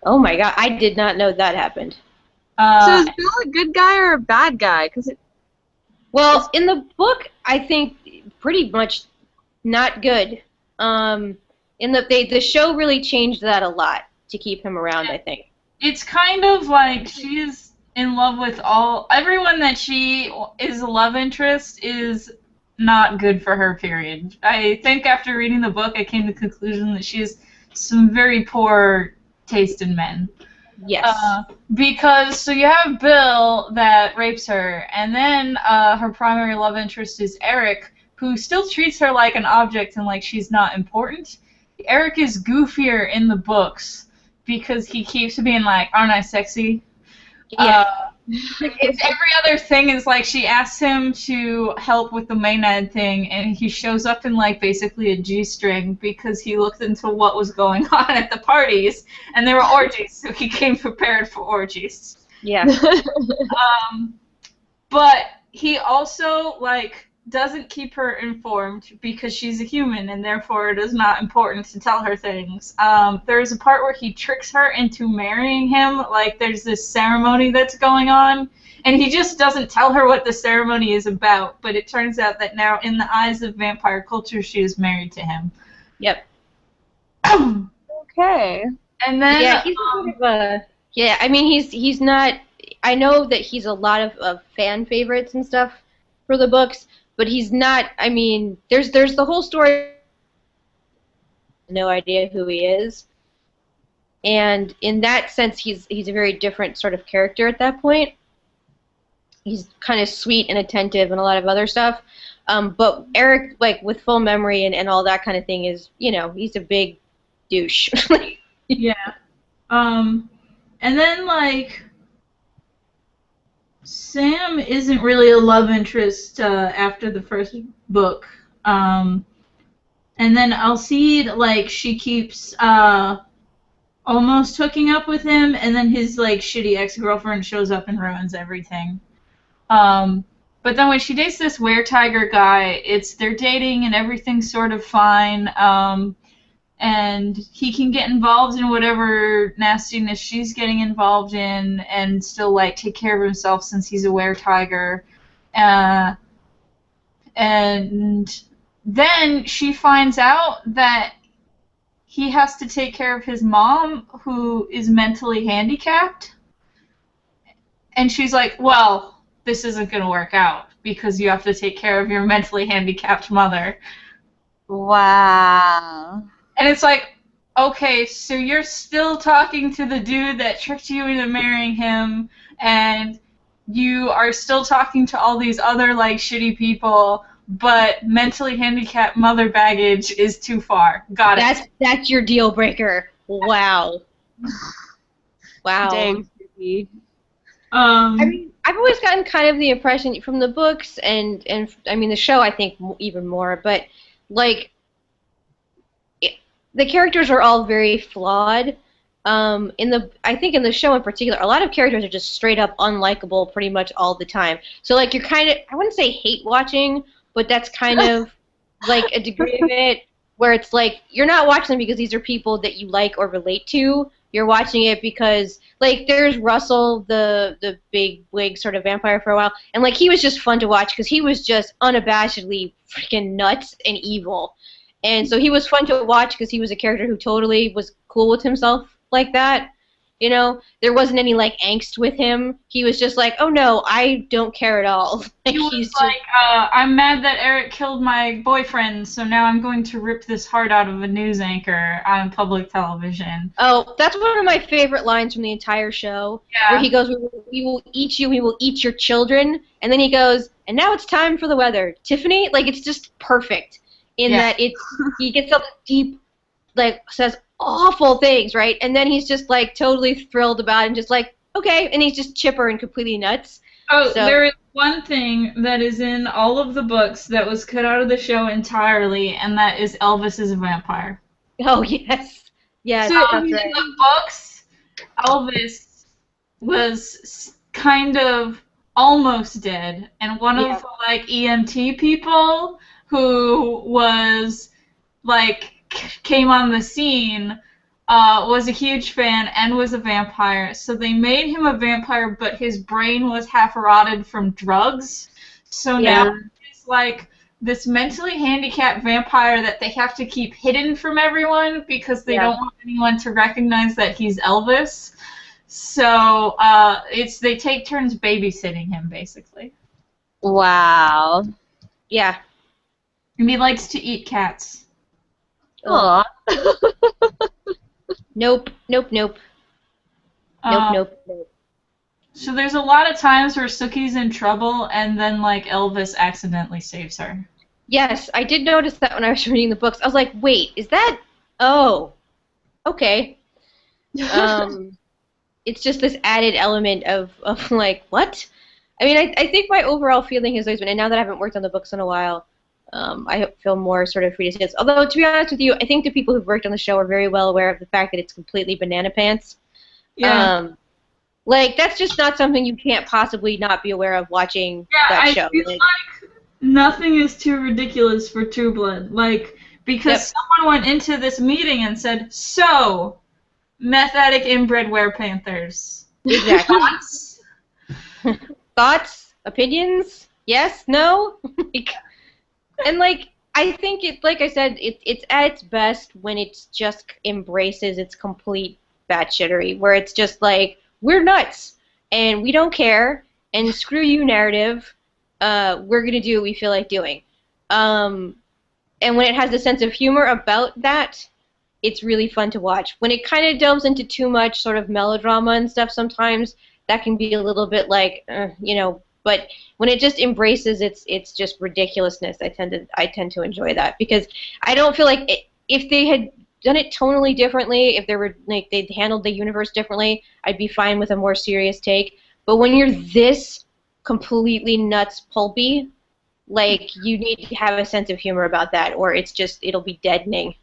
Oh my god, I did not know that happened. So is Bill a good guy or a bad guy? Well, in the book, I think pretty much not good. In the show really changed that a lot to keep him around, I think. It's kind of like she's in love with everyone that she is a love interest is not good for her, period. I think after reading the book, I came to the conclusion that she has some very poor taste in men. Yes. Because, so you have Bill that rapes her, and then her primary love interest is Eric, who still treats her like an object and like she's not important. Eric is goofier in the books because he keeps being like, aren't I sexy? Yeah. Every other thing is like she asks him to help with the Maynard thing, and he shows up in like basically a G-string because he looked into what was going on at the parties, and there were orgies, so he came prepared for orgies. Yeah. But he also like doesn't keep her informed because she's a human, and therefore it is not important to tell her things. There's a part where he tricks her into marrying him, like there's this ceremony that's going on, and he just doesn't tell her what the ceremony is about, but it turns out that now in the eyes of vampire culture she is married to him. Yep. Okay. And then yeah, he's sort of a, yeah, I mean he's not, I know that he's a lot of fan favorites and stuff for the books, but he's not, I mean, there's the whole story, no idea who he is. And in that sense, he's a very different sort of character at that point. He's kind of sweet and attentive and a lot of other stuff. But Eric, like, with full memory and all that kind of thing is, you know, he's a big douche. Yeah. And then, like, Sam isn't really a love interest after the first book. And then Alcide, like, she keeps almost hooking up with him, and then his, like, shitty ex-girlfriend shows up and ruins everything. But then when she dates this weretiger guy, they're dating and everything's sort of fine. And he can get involved in whatever nastiness she's getting involved in and still, like, take care of himself since he's a weretiger. And then she finds out that he has to take care of his mom, who is mentally handicapped. And she's like, well, this isn't going to work out because you have to take care of your mentally handicapped mother. Wow. And it's like, okay, so you're still talking to the dude that tricked you into marrying him, and you are still talking to all these other, like, shitty people, but mentally handicapped mother baggage is too far. Got it. That's your deal breaker. Wow. Wow. Dang. I mean, I've always gotten kind of the impression from the books and I mean the show, I think even more, but like the characters are all very flawed. I think in the show in particular, a lot of characters are just straight up unlikable pretty much all the time. So like you're kind of, I wouldn't say hate watching, but that's kind of like a degree of it where it's like you're not watching them because these are people that you like or relate to. You're watching it because, like, there's Russell, the big wig sort of vampire for a while, and, like, he was just fun to watch because he was just unabashedly freaking nuts and evil. And so he was fun to watch because he was a character who totally was cool with himself like that. You know, there wasn't any, like, angst with him. He was just like, oh, no, I don't care at all. He was like, I'm mad that Eric killed my boyfriend, so now I'm going to rip this heart out of a news anchor on public television. Oh, that's one of my favorite lines from the entire show, where he goes, we will eat you, we will eat your children, and then he goes, and now it's time for the weather. Tiffany, like, it's just perfect in that he gets up deep, like, says awful things, right? And then he's just, like, totally thrilled about it and just like, okay, and he's just chipper and completely nuts. Oh, so, there is one thing that is in all of the books that was cut out of the show entirely, and that is Elvis is a vampire. Oh, yes. Yes, so that's in right. the books, Elvis was kind of almost dead, and one Yeah. of the like EMT people who was like came on the scene was a huge fan and was a vampire. So they made him a vampire, but his brain was half rotted from drugs. So Yeah. now he's like this mentally handicapped vampire that they have to keep hidden from everyone because they Yeah. don't want anyone to recognize that he's Elvis. So they take turns babysitting him basically. Wow. Yeah. And he likes to eat cats. Aw. Nope. Nope. Nope. Nope. Um, Nope. Nope. So there's a lot of times where Sookie's in trouble, and then like Elvis accidentally saves her. Yes, I did notice that when I was reading the books. I was like, wait, is that? Oh, okay. It's just this added element of like, what? I mean, I think my overall feeling has always been, and now that I haven't worked on the books in a while, I feel more sort of free to say this. Although, to be honest with you, I think the people who've worked on the show are very well aware of the fact that it's completely banana pants. Yeah. Like, that's just not something you can't possibly not be aware of watching that I show. feel like nothing is too ridiculous for True Blood. Like, because someone went into this meeting and said, so, meth addict inbred were-panthers. Exactly. Thoughts? Thoughts? Opinions? Yes? No? And, like, I think it, like I said, it's at its best when it just embraces its complete batshittery, where it's just like, we're nuts, and we don't care, and screw you, narrative. We're going to do what we feel like doing. And when it has a sense of humor about that, it's really fun to watch. When it kind of delves into too much sort of melodrama and stuff sometimes, that can be a little bit like, but when it just embraces its just ridiculousness, I tend to enjoy that, because I don't feel like if they had done it tonally differently, if they were like they'd handled the universe differently, I'd be fine with a more serious take. But when you're this completely nuts pulpy, like, you need to have a sense of humor about that, or it'll be deadening,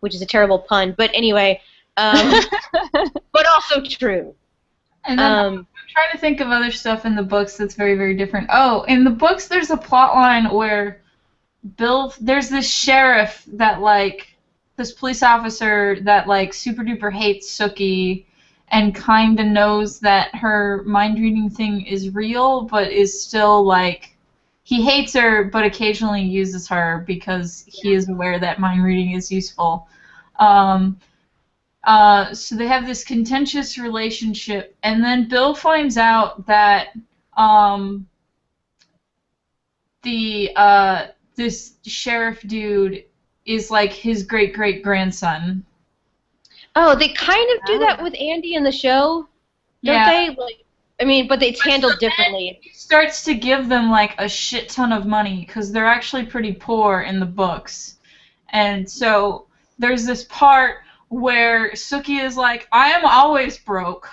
which is a terrible pun. But anyway, but also true. And then I'm trying to think of other stuff in the books that's very, very different. Oh, in the books there's a plot line where there's this sheriff that, like, this police officer that, like, super duper hates Sookie and kind of knows that her mind reading thing is real, but is still, like, he hates her but occasionally uses her because he is aware that mind reading is useful. So they have this contentious relationship, and then Bill finds out that this sheriff dude is like his great-great-grandson. Oh, they kind of do that with Andy in the show, don't they? Like, I mean, but it's handled differently. He starts to give them like a shit ton of money because they're actually pretty poor in the books, and so there's this part where Sookie is like, I am always broke,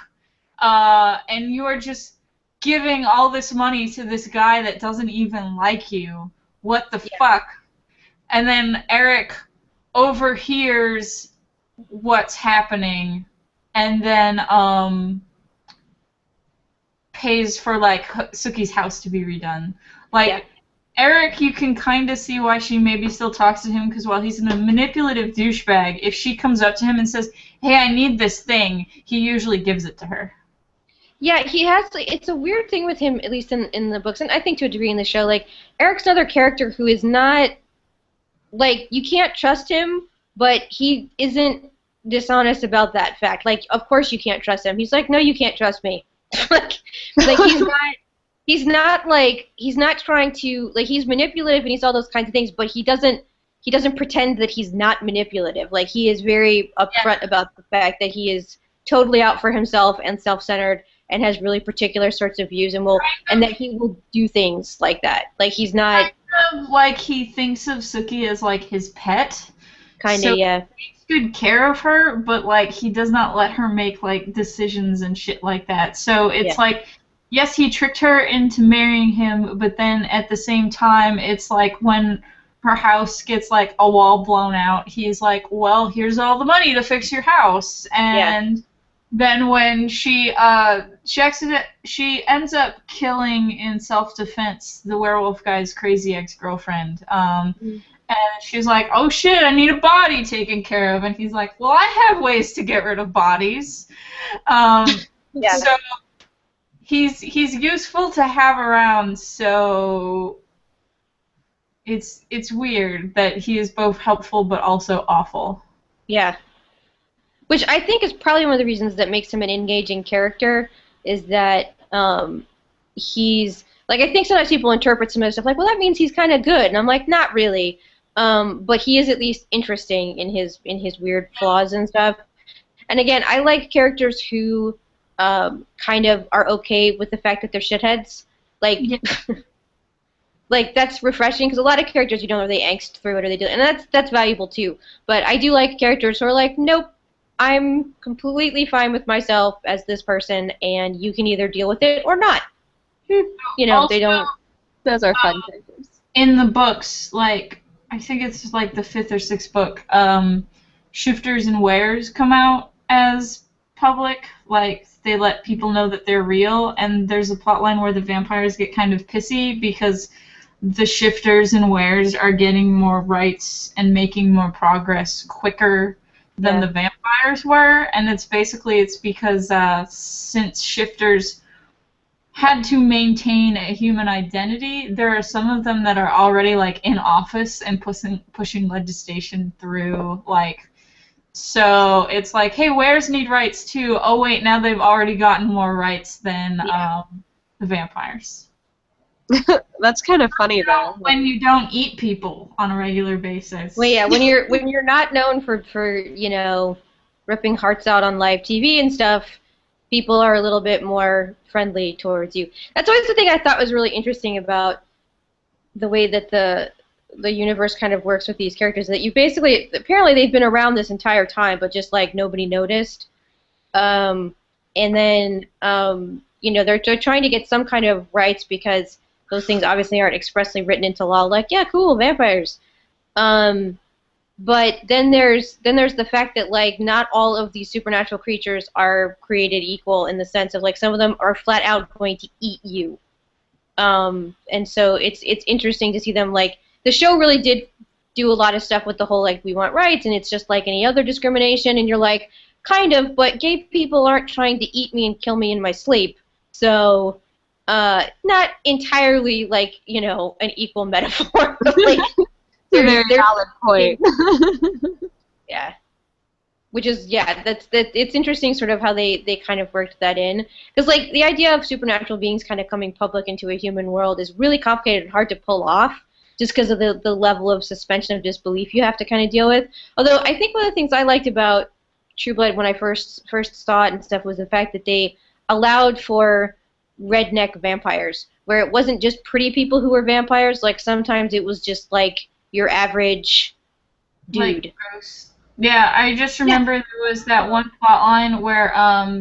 and you are just giving all this money to this guy that doesn't even like you. What the fuck? And then Eric overhears what's happening, and then pays for like Sookie's house to be redone. Like, Eric, you can kind of see why she maybe still talks to him, because while he's a manipulative douchebag, if she comes up to him and says, hey, I need this thing, he usually gives it to her. Yeah, he has. It's a weird thing with him, at least in the books, and I think to a degree in the show. Like, Eric's another character who is not, like, you can't trust him, but he isn't dishonest about that fact. Like, of course you can't trust him. He's like, no, you can't trust me. like he's not trying to, like, he's manipulative and he's all those kinds of things, but he doesn't pretend that he's not manipulative. Like, he is very upfront about the fact that he is totally out for himself and self-centered and has really particular sorts of views, and that he will do things like that. Like, he's not kind of like he thinks of Sookie as like his pet. Kind of, so yeah. He takes good care of her, but like he does not let her make like decisions and shit like that. So it's like, yes, he tricked her into marrying him, but then at the same time, it's like when her house gets like a wall blown out, he's like, well, here's all the money to fix your house, and then when she ends up killing in self-defense the werewolf guy's crazy ex-girlfriend. And she's like, oh shit, I need a body taken care of. And he's like, well, I have ways to get rid of bodies. Yeah. So he's useful to have around, so it's weird that he is both helpful but also awful. Yeah. Which I think is probably one of the reasons that makes him an engaging character, is that he's, like, I think sometimes people interpret some of the stuff like, well, that means he's kind of good. And I'm like, not really. But he is at least interesting in his weird flaws and stuff. And again, I like characters who kind of are okay with the fact that they're shitheads. Like, Yeah. like that's refreshing, because a lot of characters you don't know they angst through it or they do, and that's valuable too. But I do like characters who are like, nope, I'm completely fine with myself as this person, and you can either deal with it or not. You know, Also, they don't. Those are fun characters. In the books, like, I think it's like the 5th or 6th book, shifters and wares come out as public. Like, they let people know that they're real, and there's a plotline where the vampires get kind of pissy because the shifters and wares are getting more rights and making more progress quicker than the vampires were, and it's because since shifters had to maintain a human identity, there are some of them that are already like in office and pushing legislation through, like, so it's like, hey, wares need rights too. Oh wait, now they've already gotten more rights than the vampires. That's kind of funny though. When you don't eat people on a regular basis. Well, yeah, when you're not known for you know, ripping hearts out on live TV and stuff, people are a little bit more friendly towards you. That's always the thing I thought was really interesting about the way that the universe kind of works with these characters, that you basically, apparently they've been around this entire time, but just like nobody noticed. And then you know, they're trying to get some kind of rights because those things obviously aren't expressly written into law. Like, yeah, cool, vampires. But then there's the fact that, like, not all of these supernatural creatures are created equal, in the sense of, like, some of them are flat out going to eat you. And so it's interesting to see them, like, the show really did do a lot of stuff with the whole, like, we want rights, and it's just like any other discrimination, and you're like, kind of, but gay people aren't trying to eat me and kill me in my sleep. So, not entirely, like, you know, an equal metaphor, but, like, It's a very valid point. yeah. Which is, yeah, it's interesting sort of how they kind of worked that in. Because, like, the idea of supernatural beings kind of coming public into a human world is really complicated and hard to pull off, just because of the level of suspension of disbelief you have to kind of deal with. Although, I think one of the things I liked about True Blood when I first saw it and stuff was the fact that they allowed for redneck vampires, where it wasn't just pretty people who were vampires. Like, sometimes it was just, like, your average dude. Like, gross. Yeah, I just remember there was that one plot line where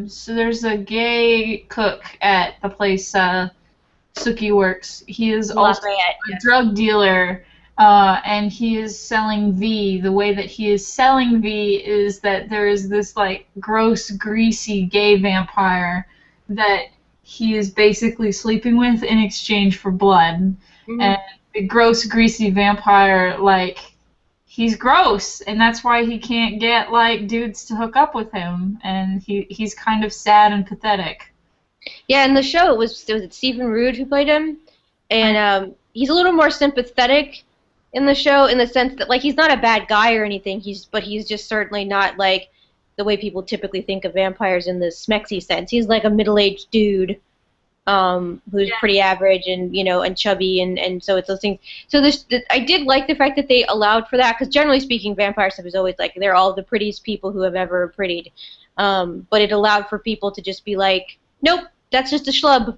so there's a gay cook at the place Suki works. He is also a drug dealer, and he is selling V. The way that he is selling V is that there is this, like, gross, greasy gay vampire that he is basically sleeping with in exchange for blood. Mm-hmm. And the gross, greasy vampire, like, he's gross, and that's why he can't get, like, dudes to hook up with him, and he's kind of sad and pathetic. Yeah, in the show it was it Stephen Root who played him, and he's a little more sympathetic in the show, in the sense that, like, he's not a bad guy or anything, but he's just certainly not, like, the way people typically think of vampires in the smexy sense. He's like a middle-aged dude who's pretty average and, you know, and chubby, and so it's those things. So I did like the fact that they allowed for that, because generally speaking, vampire stuff is always like, they're all the prettiest people who have ever prettied. But it allowed for people to just be like, nope, that's just a schlub,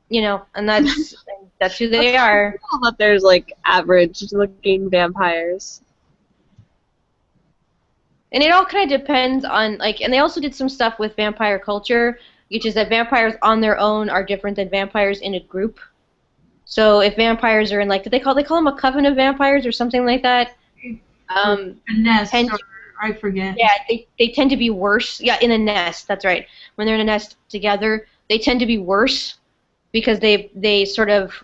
you know, and that's who they are. Cool that there's, like, average-looking vampires. And it all kind of depends on, like, and they also did some stuff with vampire culture, which is that vampires on their own are different than vampires in a group. So if vampires are in, like, they call them a coven of vampires or something like that. A nest. I forget. Yeah, they tend to be worse. Yeah, in a nest. That's right. When they're in a nest together, they tend to be worse because they sort of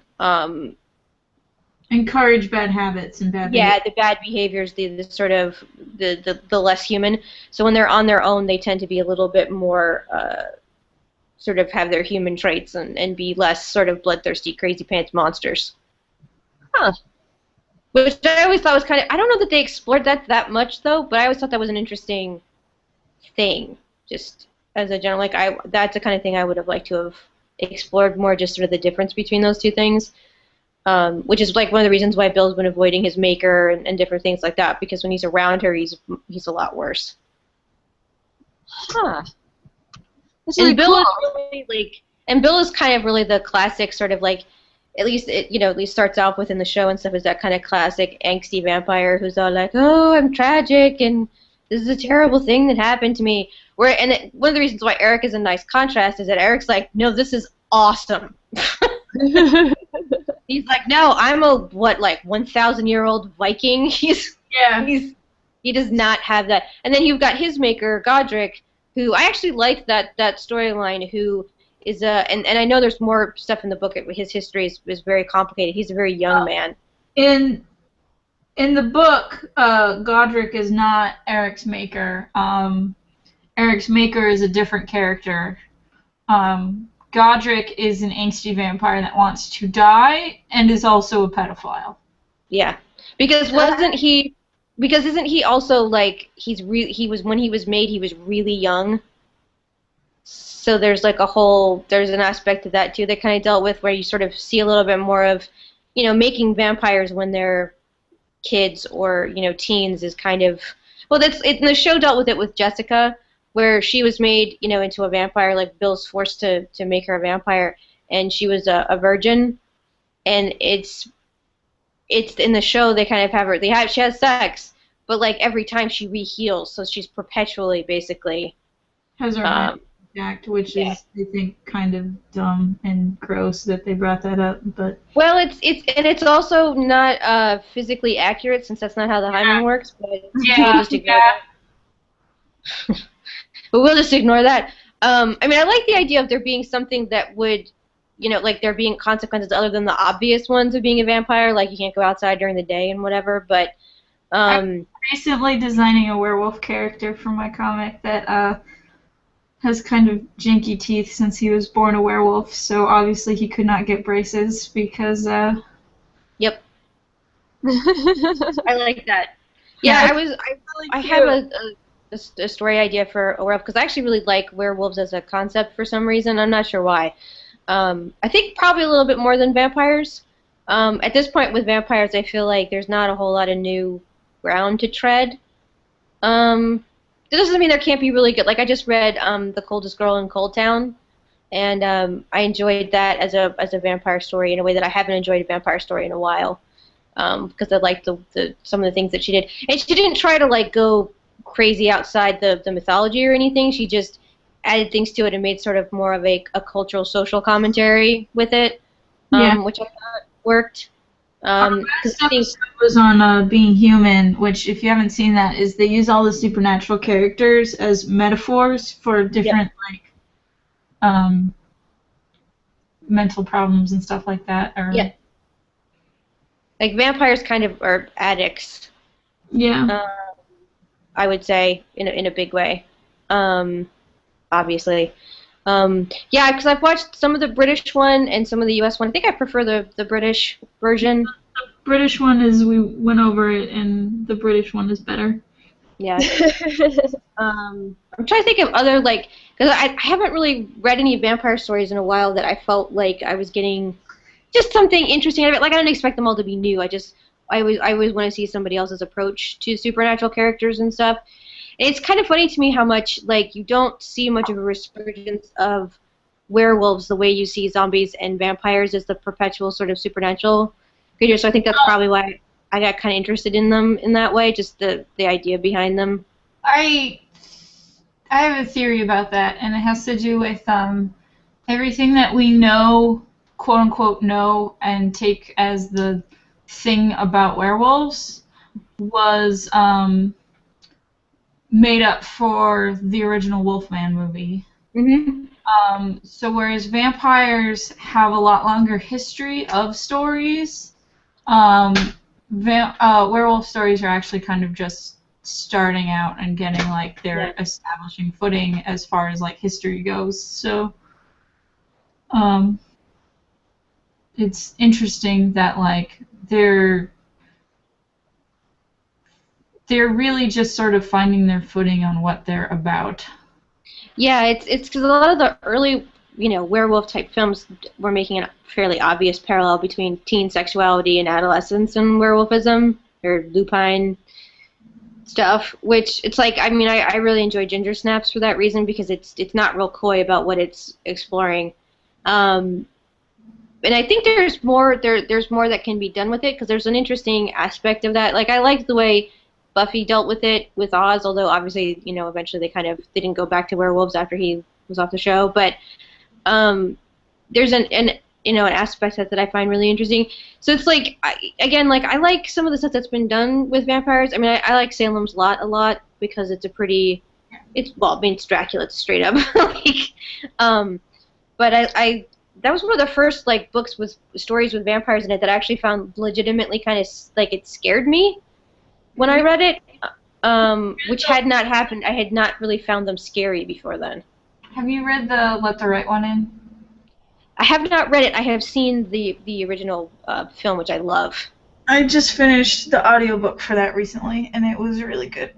Encourage bad habits and bad behavior. yeah, the bad behaviors, the sort of the less human. So when they're on their own, they tend to be a little bit more sort of have their human traits and be less sort of bloodthirsty, crazy pants monsters. Huh. Which I always thought was kind of, I don't know that they explored that much though, but I always thought that was an interesting thing. Just as a general, like that's the kind of thing I would have liked to have explored more, just sort of the difference between those two things. Which is like one of the reasons why Bill's been avoiding his maker and different things like that, because when he's around her, he's a lot worse. Huh. That's And really Bill cool. is really like, and Bill is kind of really the classic sort of like, at least it, at least starts off within the show and stuff, is that kind of classic angsty vampire who's all like, oh, I'm tragic and this is a terrible thing that happened to me. One of the reasons why Eric is a nice contrast is that Eric's like, no, this is awesome. He's like, no, I'm a 1,000-year-old Viking. He does not have that. And then you've got his maker, Godric, who I actually liked that storyline. Who is and I know there's more stuff in the book. His history is very complicated. He's a very young man. In the book, Godric is not Eric's maker. Eric's maker is a different character. Godric is an angsty vampire that wants to die and is also a pedophile. Yeah, because isn't he also like when he was made, he was really young. So there's like there's an aspect of that too that kind of dealt with, where you sort of see a little bit more of, making vampires when they're kids or teens is kind of, well, the show dealt with it with Jessica, where she was made, into a vampire. Like Bill's forced to make her a vampire, and she was a virgin. And it's in the show they kind of have her. She has sex, but like every time she re-heals, so she's perpetually basically has her act, which is I think kind of dumb and gross that they brought that up. But well, it's also not physically accurate, since that's not how the hymen works. But we'll just ignore that. But we'll just ignore that. I mean, I like the idea of there being something that would, like there being consequences other than the obvious ones of being a vampire, like you can't go outside during the day and whatever. But I'm recently designing a werewolf character for my comic that has kind of janky teeth since he was born a werewolf. So obviously he could not get braces because. Yep. I like that. Yeah, I have a story idea for a werewolf, because I actually really like werewolves as a concept for some reason. I'm not sure why. I think probably a little bit more than vampires. At this point with vampires, I feel like there's not a whole lot of new ground to tread. This doesn't mean there can't be really good. Like I just read The Coldest Girl in Cold Town, and I enjoyed that as a vampire story in a way that I haven't enjoyed a vampire story in a while, because I liked some of the things that she did. And she didn't try to like go crazy outside the mythology or anything. She just added things to it and made sort of more of a cultural social commentary with it, which I thought worked. This episode was on being human, which if you haven't seen that, is they use all the supernatural characters as metaphors for different mental problems and stuff like that. Like vampires kind of are addicts. Yeah. I would say in a big way, obviously. Yeah, because I've watched some of the British one and some of the U.S. one. I think I prefer the British version. The British one is, we went over it, and the British one is better. Yeah. I'm trying to think of other, like, because I haven't really read any vampire stories in a while that I felt like I was getting just something interesting out of it. Like, I didn't expect them all to be new. I always want to see somebody else's approach to supernatural characters and stuff. And it's kind of funny to me how much, like, you don't see much of a resurgence of werewolves the way you see zombies and vampires as the perpetual sort of supernatural creatures. So I think that's probably why I got kind of interested in them in that way, just the idea behind them. I have a theory about that, and it has to do with everything that we know, quote unquote, know and take as the thing about werewolves was made up for the original Wolfman movie. Mhm. So whereas vampires have a lot longer history of stories, werewolf stories are actually kind of just starting out and getting like their establishing footing as far as like history goes. So it's interesting that like they're really just sort of finding their footing on what they're about. Yeah, it's because a lot of the early, werewolf type films were making a fairly obvious parallel between teen sexuality and adolescence and werewolfism or lupine stuff. Which it's like, I mean, I really enjoy Ginger Snaps for that reason because it's not real coy about what it's exploring. And I think there's more there's more that can be done with it because there's an interesting aspect of that. Like I liked the way Buffy dealt with it with Oz, although obviously eventually they didn't go back to werewolves after he was off the show. But there's an aspect that I find really interesting. So it's like I like some of the stuff that's been done with vampires. I mean I like Salem's Lot a lot because it's it's Dracula, it's straight up but I that was one of the first like books with stories with vampires in it that I actually found legitimately kind of like it scared me when I read it, which had not happened. I had not really found them scary before then. Have you read the Let the Right One In? I have not read it. I have seen the original film, which I love. I just finished the audiobook for that recently, and it was really good.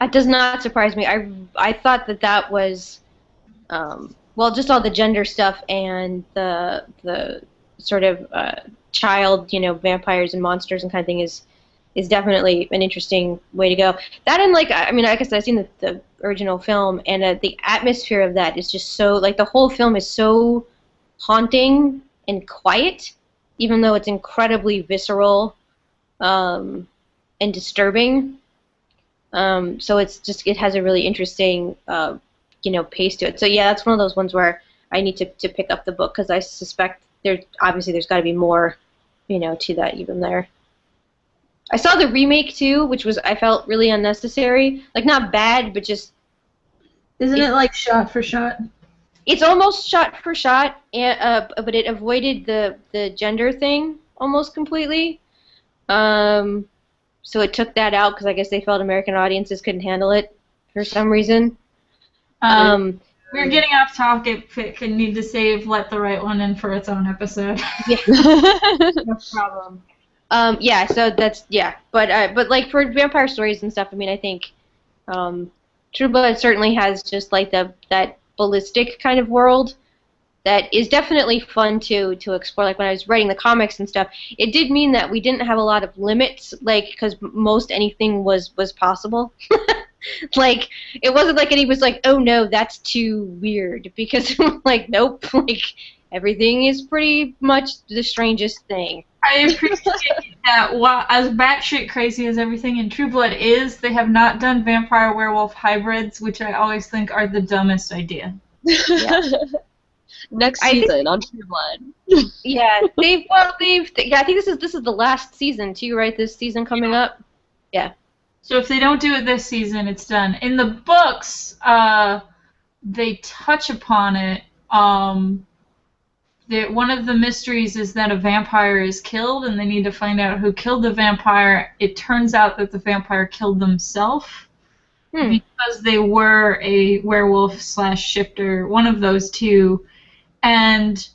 That does not surprise me. I thought that was just all the gender stuff and the sort of child, vampires and monsters and kind of thing is definitely an interesting way to go. That and like I guess I've seen the original film and the atmosphere of that is just so like the whole film is so haunting and quiet, even though it's incredibly visceral and disturbing. So it has a really interesting pace to it. So yeah, that's one of those ones where I need to pick up the book because I suspect there's got to be more, to that even there. I saw the remake too, which I felt really unnecessary. Like not bad, but just. Isn't it like shot for shot? It's almost shot for shot, but it avoided the gender thing almost completely. So it took that out because I guess they felt American audiences couldn't handle it for some reason. We're getting off topic. Can need to save Let the Right One In for its own episode. Yeah. No problem. Yeah. So that's but like for vampire stories and stuff, I think True Blood certainly has just like that ballistic kind of world that is definitely fun to explore. Like when I was writing the comics and stuff, it did mean that we didn't have a lot of limits, like because most anything was possible. Like it wasn't like he was like, oh no, that's too weird, because like nope, like everything is pretty much the strangest thing. I appreciate that. As batshit crazy as everything in True Blood is, they have not done vampire werewolf hybrids, which I always think are the dumbest idea. Yeah. Next season on True Blood. Yeah, I think this is the last season too, right? This season coming up. Yeah. So if they don't do it this season, it's done. In the books, they touch upon it. One of the mysteries is that a vampire is killed, and they need to find out who killed the vampire. It turns out that the vampire killed themselves because they were a werewolf/shifter, one of those two, and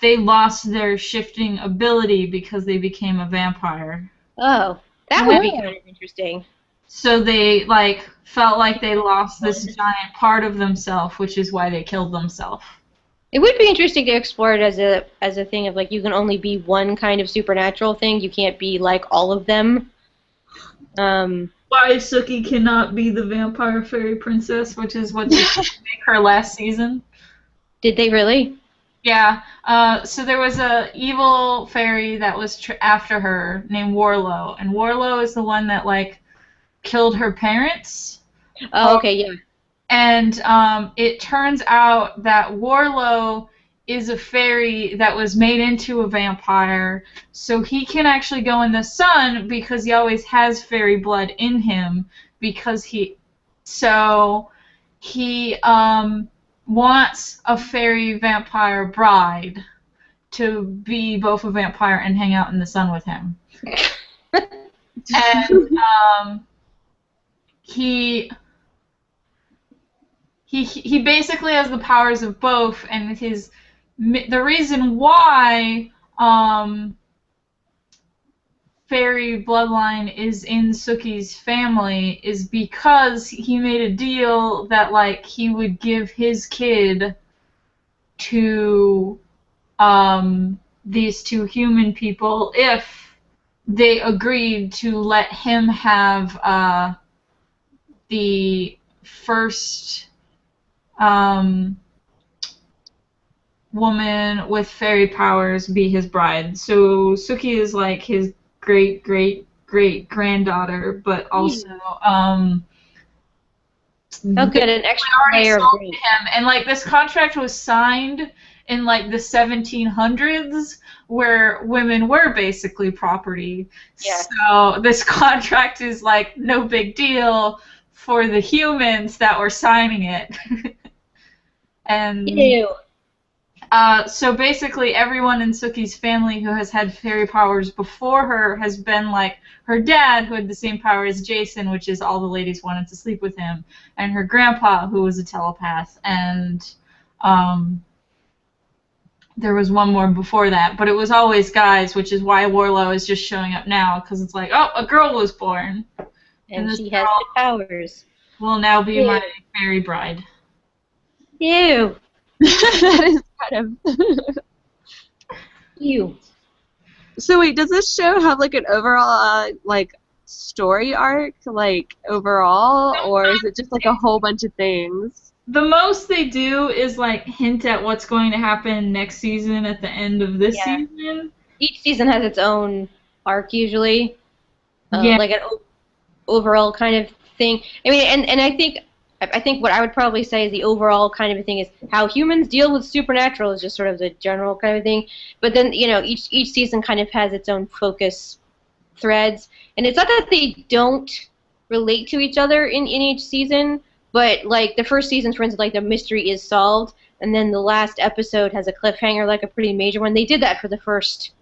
they lost their shifting ability because they became a vampire. Oh, that would be kind of interesting. So they felt like they lost this giant part of themselves, which is why they killed themselves. It would be interesting to explore it as a thing of like you can only be one kind of supernatural thing. You can't be like all of them. Why Sookie cannot be the vampire fairy princess, which is what they make her last season. Did they really? Yeah. So there was a evil fairy that was after her named Warlow, and Warlow is the one that killed her parents. Oh, okay, yeah. And it turns out that Warlow is a fairy that was made into a vampire, so he can actually go in the sun because he always has fairy blood in him, because So he wants a fairy vampire bride to be both a vampire and hang out in the sun with him. And he basically has the powers of both, and the reason why fairy bloodline is in Suki's family is because he made a deal that like he would give his kid to these two human people if they agreed to let him have the first woman with fairy powers be his bride. So Suki is like his great-great-great-granddaughter, but also They'll get an extra layer of him. And like this contract was signed in like the 1700s, where women were basically property. Yeah. So this contract is like no big deal for the humans that were signing it. And Ew. so basically everyone in Suki's family who has had fairy powers before her has been like her dad, who had the same power as Jason, which is all the ladies wanted to sleep with him, and her grandpa, who was a telepath, and there was one more before that, but it was always guys, which is why Warlow is just showing up now, because it's like, oh, a girl was born. And she has the powers. Will now be my fairy bride. Ew. That is kind of... Ew. So wait, does this show have like an overall like story arc, like overall, or is it just like a whole bunch of things? The most they do is like hint at what's going to happen next season at the end of this season. Each season has its own arc usually, Yeah. like an overall kind of thing. I mean, and I think what I would probably say is the overall kind of thing is how humans deal with supernatural is just sort of the general kind of thing. But then, you know, each season kind of has its own focus threads. And it's not that they don't relate to each other in each season, but like the first season, for instance, like the mystery is solved, and then the last episode has a cliffhanger, like a pretty major one. They did that for the first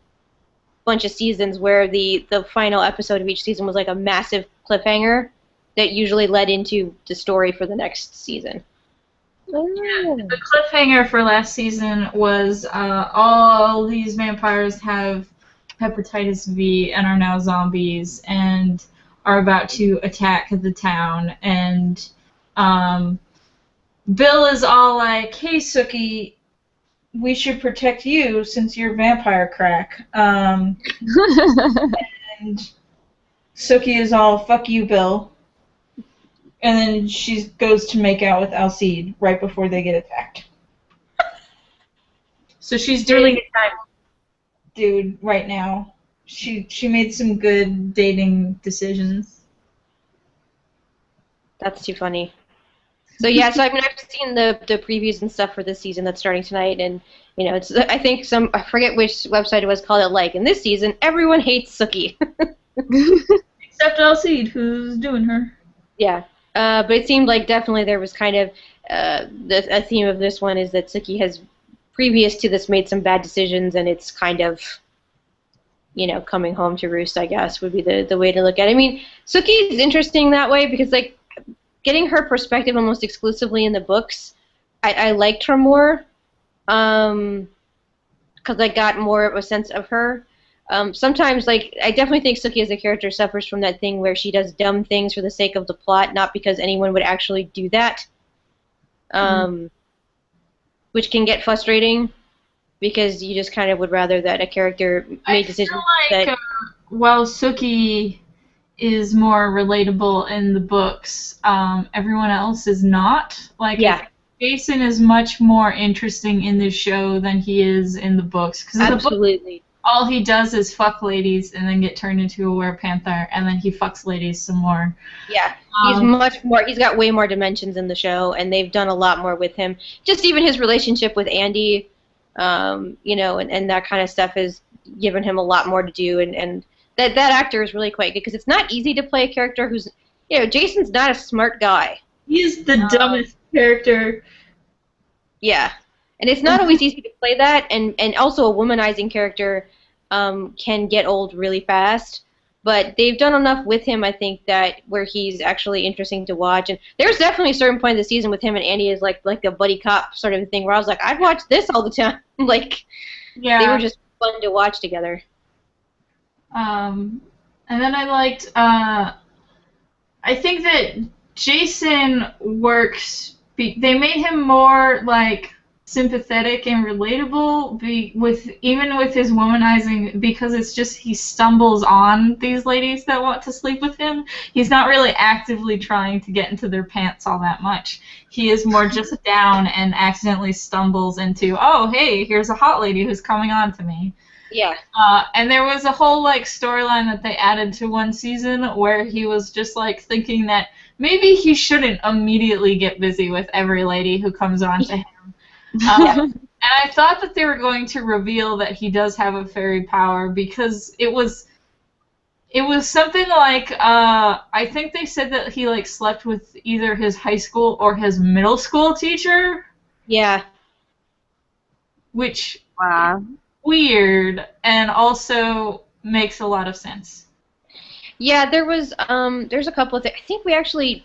bunch of seasons where the final episode of each season was like a massive cliffhanger that usually led into the story for the next season. Yeah, the cliffhanger for last season was all these vampires have hepatitis V and are now zombies and are about to attack the town. And Bill is all like, hey, Sookie, we should protect you since you're vampire crack. And Sookie is all, fuck you, Bill. And then she goes to make out with Alcide right before they get attacked. So she's doing it, dude, right now. She made some good dating decisions. That's too funny. So yeah, so I mean, I've seen the previews and stuff for this season that's starting tonight, and you know, it's I think I forget which website it was called it like. In this season, everyone hates Sookie. Except Alcide, who's doing her. Yeah. But it seemed like definitely there was kind of a theme of this one is that Sookie has, previous to this, made some bad decisions, and it's kind of, you know, coming home to roost, I guess, would be the way to look at it. I mean, Sookie is interesting that way because, like, getting her perspective almost exclusively in the books, I liked her more because I got more of a sense of her. Sometimes, like, I definitely think Sookie as a character suffers from that thing where she does dumb things for the sake of the plot, not because anyone would actually do that, which can get frustrating because you just kind of would rather that a character made decisions that... while Sookie is more relatable in the books, everyone else is not. Like, yeah. Jason is much more interesting in this show than he is in the books. 'Cause Absolutely. All he does is fuck ladies and then get turned into a werepanther, and then he fucks ladies some more. Yeah, he's much more. He's got way more dimensions in the show, and they've done a lot more with him. Just even his relationship with Andy, you know, and that kind of stuff has given him a lot more to do. And that actor is really quite good because it's not easy to play a character who's, you know, Jason's not a smart guy. He's the dumbest character. Yeah. And it's not always easy to play that, and also a womanizing character can get old really fast. But they've done enough with him, I think, that where he's actually interesting to watch. And there's definitely a certain point in the season with him and Andy is like a buddy cop sort of thing, where I was like, I've watched this all the time. Like, they were just fun to watch together. And then I liked, I think that Jason works, they made him more, like, sympathetic and relatable even with his womanizing, because it's just he stumbles on these ladies that want to sleep with him. He's not really actively trying to get into their pants all that much. He is more just down and accidentally stumbles into, oh, hey, here's a hot lady who's coming on to me. Yeah. And there was a whole like storyline that they added to one season where he was just like thinking that maybe he shouldn't immediately get busy with every lady who comes on to him. And I thought that they were going to reveal that he does have a fairy power, because it was something like I think they said that he like slept with either his high school or his middle school teacher. Yeah. Which Wow. weird, and also makes a lot of sense. Yeah, there's a couple of things. I think we actually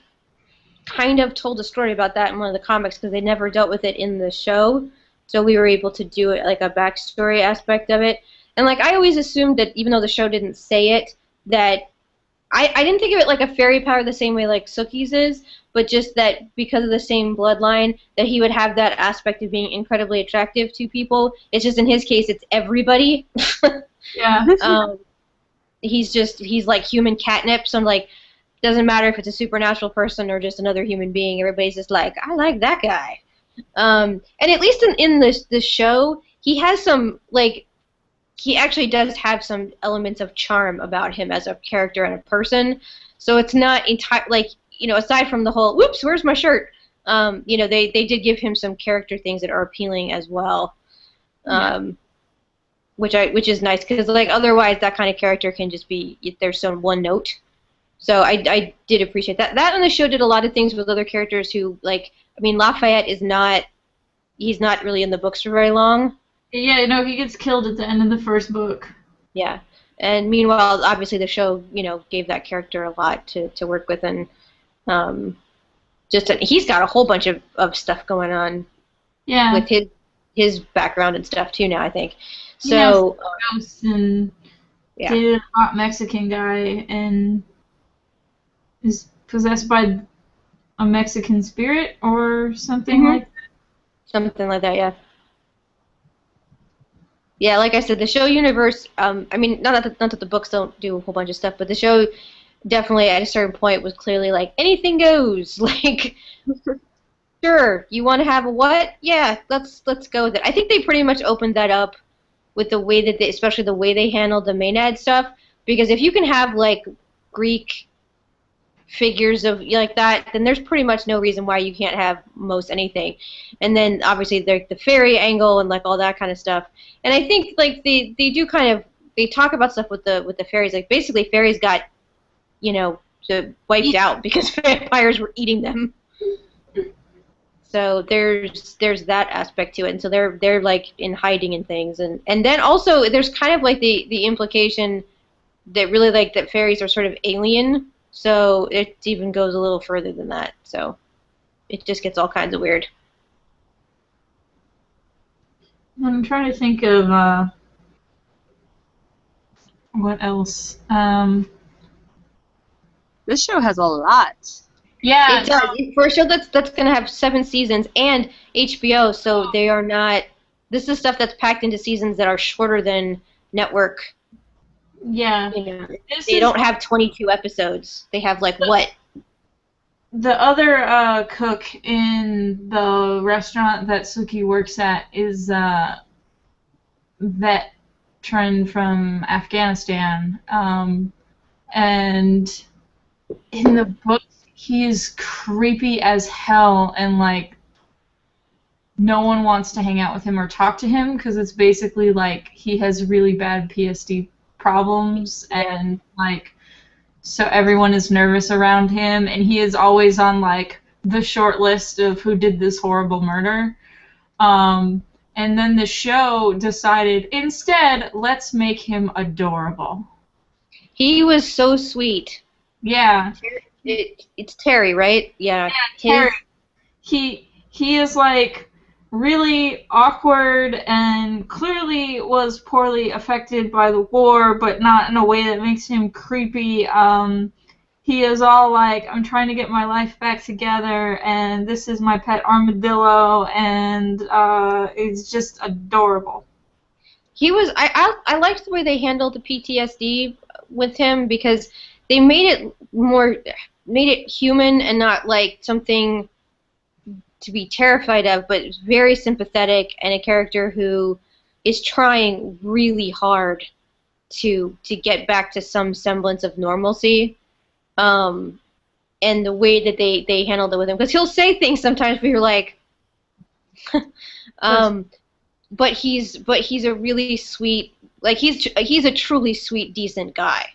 kind of told a story about that in one of the comics, because they never dealt with it in the show, so we were able to do it like a backstory aspect of it. And like I always assumed that even though the show didn't say it, that I didn't think of it like a fairy power the same way like Sookie's is, but just that because of the same bloodline, that he would have that aspect of being incredibly attractive to people. It's just in his case, it's everybody. Yeah. He's like human catnip, so like, doesn't matter if it's a supernatural person or just another human being. Everybody's just like, I like that guy. And at least in the show, he has some, like, he actually does have some elements of charm about him as a character and a person. So it's not like, you know, aside from the whole, whoops, where's my shirt? You know, they did give him some character things that are appealing as well. Which is nice, because like otherwise that kind of character can just be, there's some one note. So I did appreciate that. That on the show did a lot of things with other characters who, like, I mean, Lafayette he's not really in the books for very long. Yeah, no, he gets killed at the end of the first book. Yeah. And meanwhile, obviously the show, you know, gave that character a lot to work with, and he's got a whole bunch of stuff going on. Yeah. With his background and stuff too now, I think. So ghosts and dated a hot Mexican guy and is possessed by a Mexican spirit or something like that. Something like that, yeah. Yeah, like I said, the show universe, I mean, not that the books don't do a whole bunch of stuff, but the show definitely at a certain point was clearly like, anything goes. Like, sure, you want to have a what? Yeah, let's go with it. I think they pretty much opened that up with the way that especially the way they handled the Maenad stuff, because if you can have, like, Greek figures of like that, then there's pretty much no reason why you can't have most anything. And then obviously there's the fairy angle and like all that kind of stuff. And I think like they do kind of, they talk about stuff with the fairies, like basically fairies got, you know, wiped out because vampires were eating them. So there's that aspect to it, and so they're like in hiding and things, and then also there's kind of like the implication that really like that fairies are sort of alien. So it even goes a little further than that. So it just gets all kinds of weird. I'm trying to think of what else. This show has a lot. Yeah, it does. For a show that's going to have 7 seasons and HBO, so they are not. This is stuff that's packed into seasons that are shorter than network. Yeah. You know, they don't have 22 episodes. They have like what? The other cook in the restaurant that Suki works at is veteran from Afghanistan, and in the book he is creepy as hell, and like no one wants to hang out with him or talk to him because it's basically like he has really bad PSD problems, and like so everyone is nervous around him, and he is always on like the short list of who did this horrible murder. And then the show decided, instead, let's make him adorable. He was so sweet. Yeah. It's Terry, right? Yeah. Terry. He is like really awkward and clearly was poorly affected by the war, but not in a way that makes him creepy. He is all like, I'm trying to get my life back together, and this is my pet armadillo, and it's just adorable. He was. I liked the way they handled the PTSD with him because they made it human and not like something to be terrified of, but very sympathetic and a character who is trying really hard to get back to some semblance of normalcy. And the way that they handled it with him, because he'll say things sometimes where you're like, but he's a really sweet, like he's a truly sweet, decent guy,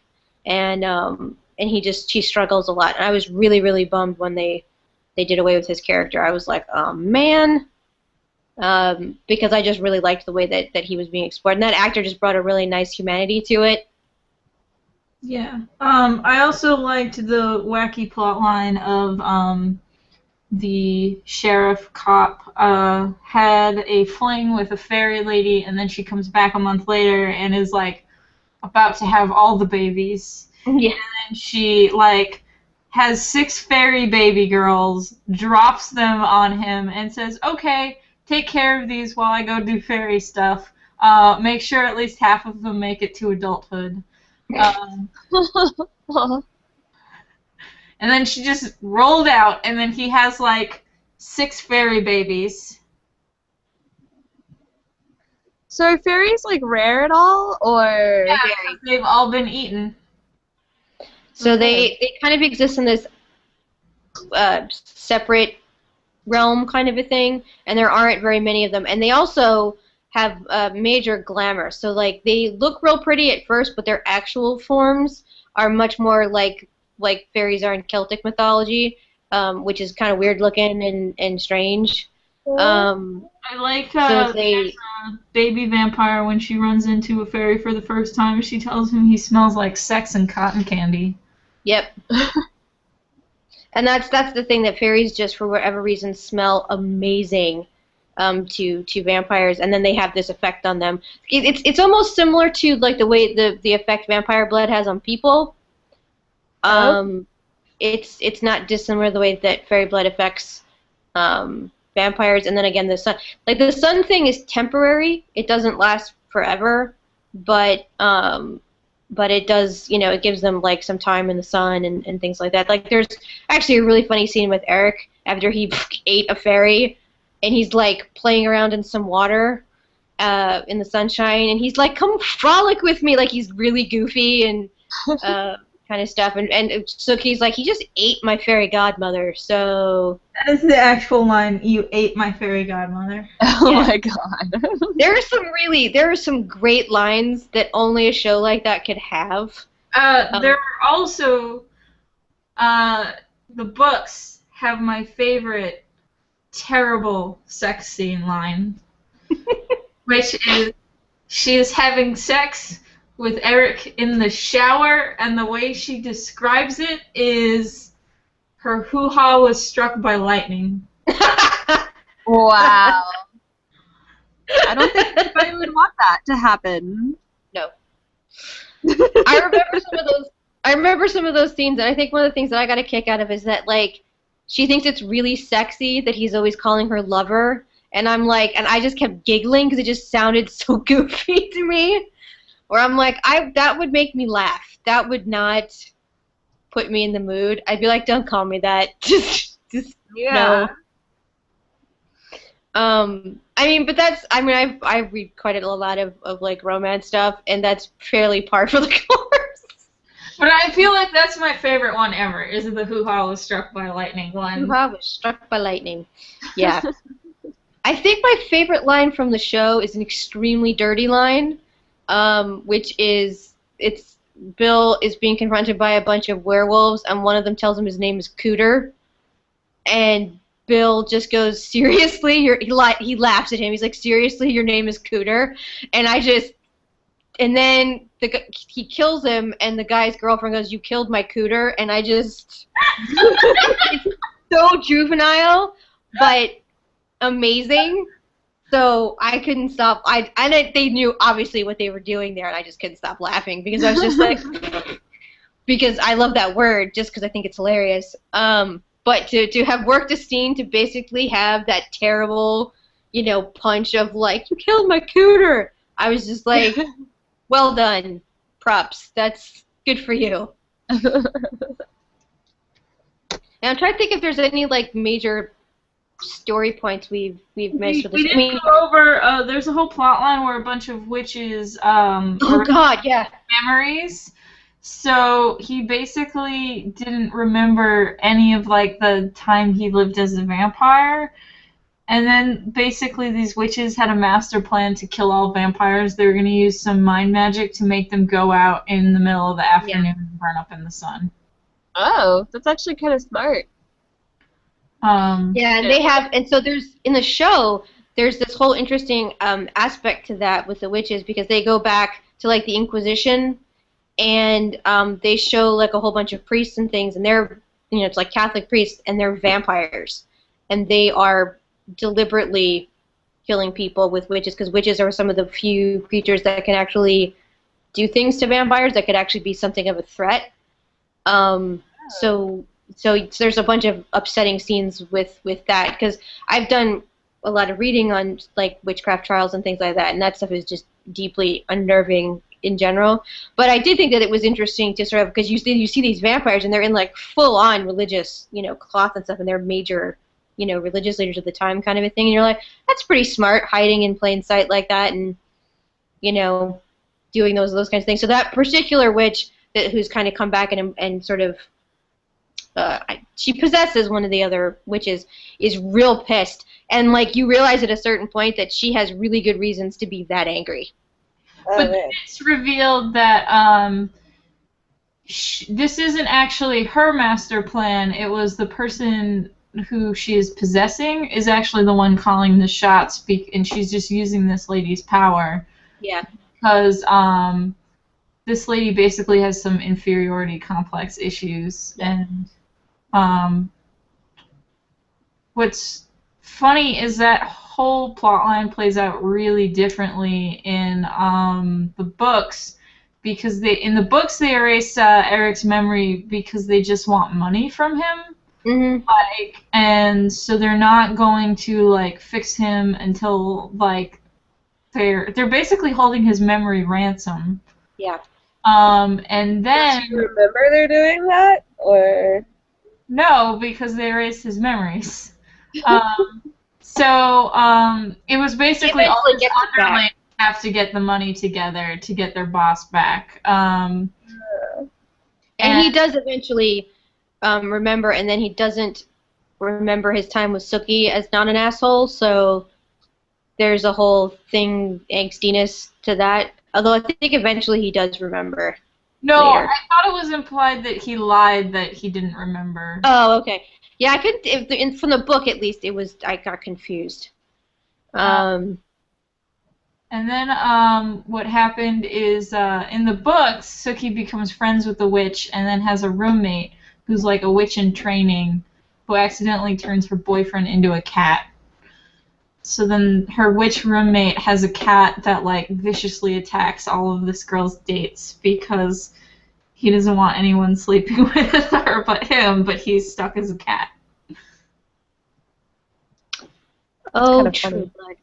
and he struggles a lot. And I was really, really bummed when they did away with his character. I was like, oh man, because I just really liked the way that he was being explored, and that actor just brought a really nice humanity to it. Yeah. I also liked the wacky plotline of the sheriff cop had a fling with a fairy lady, and then she comes back a month later and is like about to have all the babies. Yeah. And then she like has 6 fairy baby girls, drops them on him, and says, "Okay, take care of these while I go do fairy stuff. Make sure at least half of them make it to adulthood." And then she just rolled out, and then he has like 6 fairy babies. So are fairies like rare at all, or? Yeah, they've all been eaten. So they kind of exist in this separate realm kind of a thing, and there aren't very many of them. And they also have major glamour. So like they look real pretty at first, but their actual forms are much more like fairies are in Celtic mythology, which is kind of weird looking and strange. I like there's a baby vampire when she runs into a fairy for the first time. She tells him he smells like sex and cotton candy. Yep. And that's the thing, that fairies just for whatever reason smell amazing to vampires, and then they have this effect on them. It's almost similar to like the way the effect vampire blood has on people. It's not dissimilar the way that fairy blood affects vampires. And then again, the sun thing is temporary. It doesn't last forever, but it does, it gives them like some time in the sun and things like that. Like there's actually a really funny scene with Eric after he ate a fairy, and he's like playing around in some water in the sunshine, and he's like, "Come frolic with me," like he's really goofy and kind of stuff. And so he's like, "He just ate my fairy godmother." So that is the actual line. "You ate my fairy godmother." Oh my god. There are some great lines that only a show like that could have. There are also the books have my favorite terrible sex scene line, which is she is having sex with Eric in the shower, and the way she describes it is her hoo-ha was struck by lightning. Wow. I don't think anybody would want that to happen. No. I remember some of those scenes, and I think one of the things that I got a kick out of is that like she thinks it's really sexy that he's always calling her lover, and I'm like, and I just kept giggling because it just sounded so goofy to me. Or I'm like, that would make me laugh. That would not put me in the mood. I'd be like, don't call me that. just Yeah. no. I read quite a lot of like romance stuff, and that's fairly par for the course. But I feel like that's my favorite one ever, is the hoo-ha was struck by lightning one. Hoo-ha was struck by lightning. Yeah. I think my favorite line from the show is an extremely dirty line, which is Bill is being confronted by a bunch of werewolves, and one of them tells him his name is Cooter. And Bill just goes, seriously? He laughs at him. He's like, seriously, your name is Cooter? And and then he kills him, and the guy's girlfriend goes, you killed my Cooter? And I just, it's so juvenile, but amazing. So I couldn't stop. They knew obviously what they were doing there, and I just couldn't stop laughing because I was just like, because I love that word just because I think it's hilarious. But to have worked a scene to basically have that terrible, punch of like, you killed my Cooter, I was just like, well done, props. That's good for you. And I'm trying to think if there's any like major story points we've missed. We didn't go over. There's a whole plot line where a bunch of witches. Oh God, yeah. Memories. So he basically didn't remember any of like the time he lived as a vampire. And then basically these witches had a master plan to kill all vampires. They were going to use some mind magic to make them go out in the middle of the afternoon and burn up in the sun. Oh, that's actually kind of smart. Yeah, and they have, and so there's, in the show, there's this whole interesting aspect to that with the witches because they go back to like the Inquisition, and they show like a whole bunch of priests and things, and they're, it's like Catholic priests, and they're vampires, and they are deliberately killing people with witches because witches are some of the few creatures that can actually do things to vampires that could actually be something of a threat. So there's a bunch of upsetting scenes with that because I've done a lot of reading on like witchcraft trials and things like that, and that stuff is just deeply unnerving in general. But I did think that it was interesting to sort of, because you see these vampires and they're in like full-on religious, cloth and stuff, and they're major, religious leaders of the time kind of a thing, and you're like, that's pretty smart, hiding in plain sight like that, and doing those kinds of things. So that particular witch who's kind of come back and sort of she possesses one of the other witches, is real pissed, and like you realize at a certain point that she has really good reasons to be that angry. But it's revealed that this isn't actually her master plan. It was the person who she is possessing is actually the one calling the shots, and she's just using this lady's power. Yeah. Because this lady basically has some inferiority complex issues, and what's funny is that whole plotline plays out really differently in the books, because in the books they erase Eric's memory because they just want money from him. Mm-hmm. And so they're not going to like fix him until like they're basically holding his memory ransom. Yeah. And then Do you remember they're doing that, or no, because they erased his memories. So it was basically all the underlings have to get the money together to get their boss back. And he does eventually remember, and then he doesn't remember his time with Sookie as not an asshole, so there's a whole thing, angstiness to that. Although I think eventually he does remember. No, later. I thought it was implied that he lied that he didn't remember. Oh, okay. Yeah, I couldn't. From the book, at least, I got confused. And then what happened is in the books, Sookie becomes friends with the witch and then has a roommate who's like a witch in training who accidentally turns her boyfriend into a cat. So then her witch roommate has a cat that like viciously attacks all of this girl's dates because he doesn't want anyone sleeping with her but him, but he's stuck as a cat. Oh, True Blood.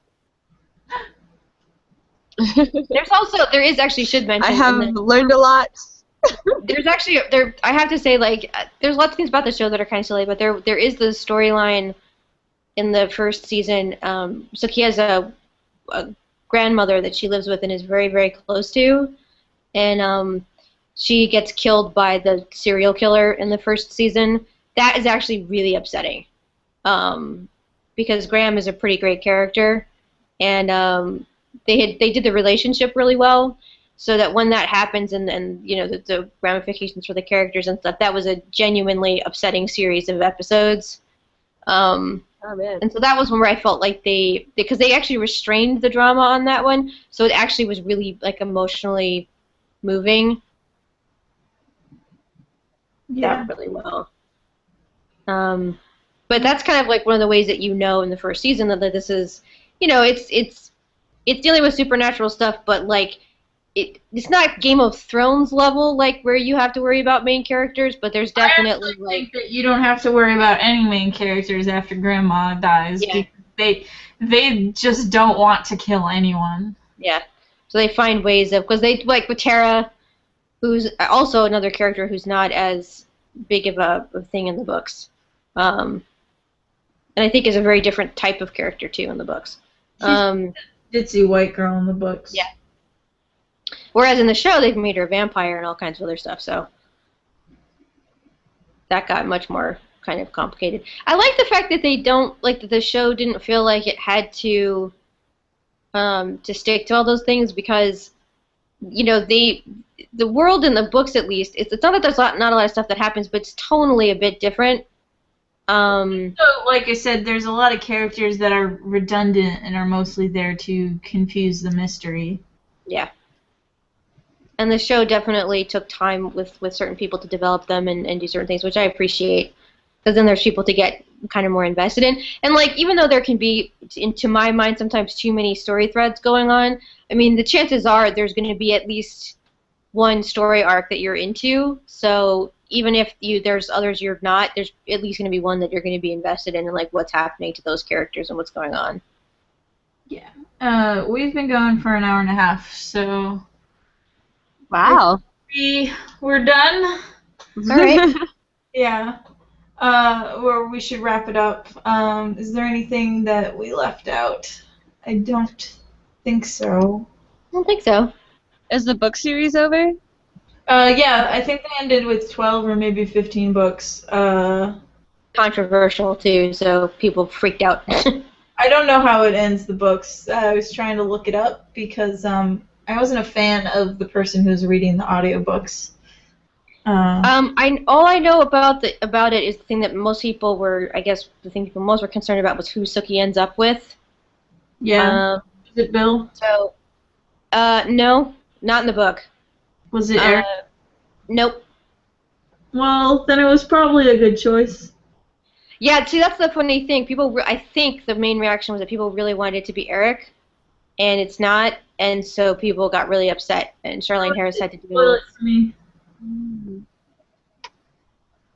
There is actually, should mention. I have learned a lot. There's actually, I have to say, like, there's lots of things about the show that are kind of silly, but there is the storyline in the first season. So he has a grandmother that she lives with and is very, very close to, and she gets killed by the serial killer in the first season. That is actually really upsetting, because Graham is a pretty great character, and they did the relationship really well, so that when that happens and the ramifications for the characters and stuff, that was a genuinely upsetting series of episodes. Oh man. And so that was one where I felt like because they actually restrained the drama on that one, so it actually was really like emotionally moving. Yeah. That really well. But that's kind of like one of the ways that you know in the first season that this is, it's dealing with supernatural stuff, but like it's not Game of Thrones level like where you have to worry about main characters, but there's I definitely actually think that you don't have to worry about any main characters after Grandma dies yeah, because they just don't want to kill anyone. yeah. So they find ways of because they like with Tara, who's also another character who's not as big of a thing in the books, and I think is a very different type of character too in the books. She's a ditzy white girl in the books. Yeah. Whereas in the show, they've made her a vampire and all kinds of other stuff, so that got much more kind of complicated. I like the fact that they don't like that the show didn't feel like it had to stick to all those things because the world in the books at least it's not that there's not a lot of stuff that happens, but it's tonally a bit different. So, like I said, there's a lot of characters that are redundant and are mostly there to confuse the mystery. Yeah. And the show definitely took time with certain people to develop them and do certain things, which I appreciate. Because then there's people to get kind of more invested in. And, like, even though there can be, to my mind, sometimes too many story threads going on, I mean, the chances are there's going to be at least one story arc that you're into. So even if there's others you're not, there's at least going to be one that you're going to be invested in and, like, what's happening to those characters and what's going on. Yeah. We've been going for an hour and a half, so... Wow. We're done. All right. Yeah. Or we should wrap it up. Is there anything that we left out? I don't think so. I don't think so. Is the book series over? Yeah, I think they ended with 12 or maybe 15 books. Controversial, too, so people freaked out. I don't know how it ends, the books. I was trying to look it up because I wasn't a fan of the person who's reading the audiobooks. All I know about it is the thing that most people were, I guess, the thing people most were concerned about was who Sookie ends up with. Yeah. Is it Bill? So, no, not in the book. Was it Eric? Nope. Well, then it was probably a good choice. Yeah, see, that's the funny thing. I think the main reaction was that people really wanted it to be Eric, and it's not, and so people got really upset, and Charlene Harris had to do it. For me.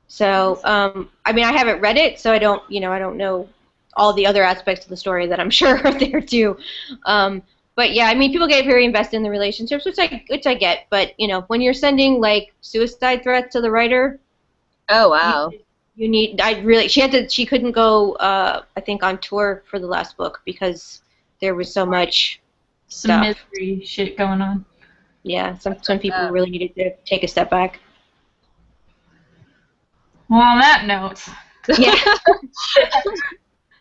So, I mean, I haven't read it, so I don't know all the other aspects of the story that I'm sure are there too. But yeah, I mean, people get very invested in the relationships, which I get. But when you're sending like suicide threats to the writer, Oh wow. you need. She couldn't go. I think on tour for the last book because there was so much Some stuff. misery shit going on. Yeah, some people really needed to take a step back. Well, on that note, Yeah.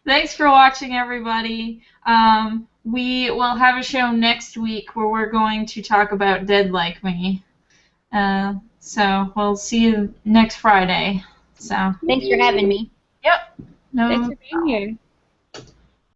thanks for watching, everybody. We will have a show next week where we're going to talk about Dead Like Me. So we'll see you next Friday. So Thanks for having me. Yep. No. Thanks for being here.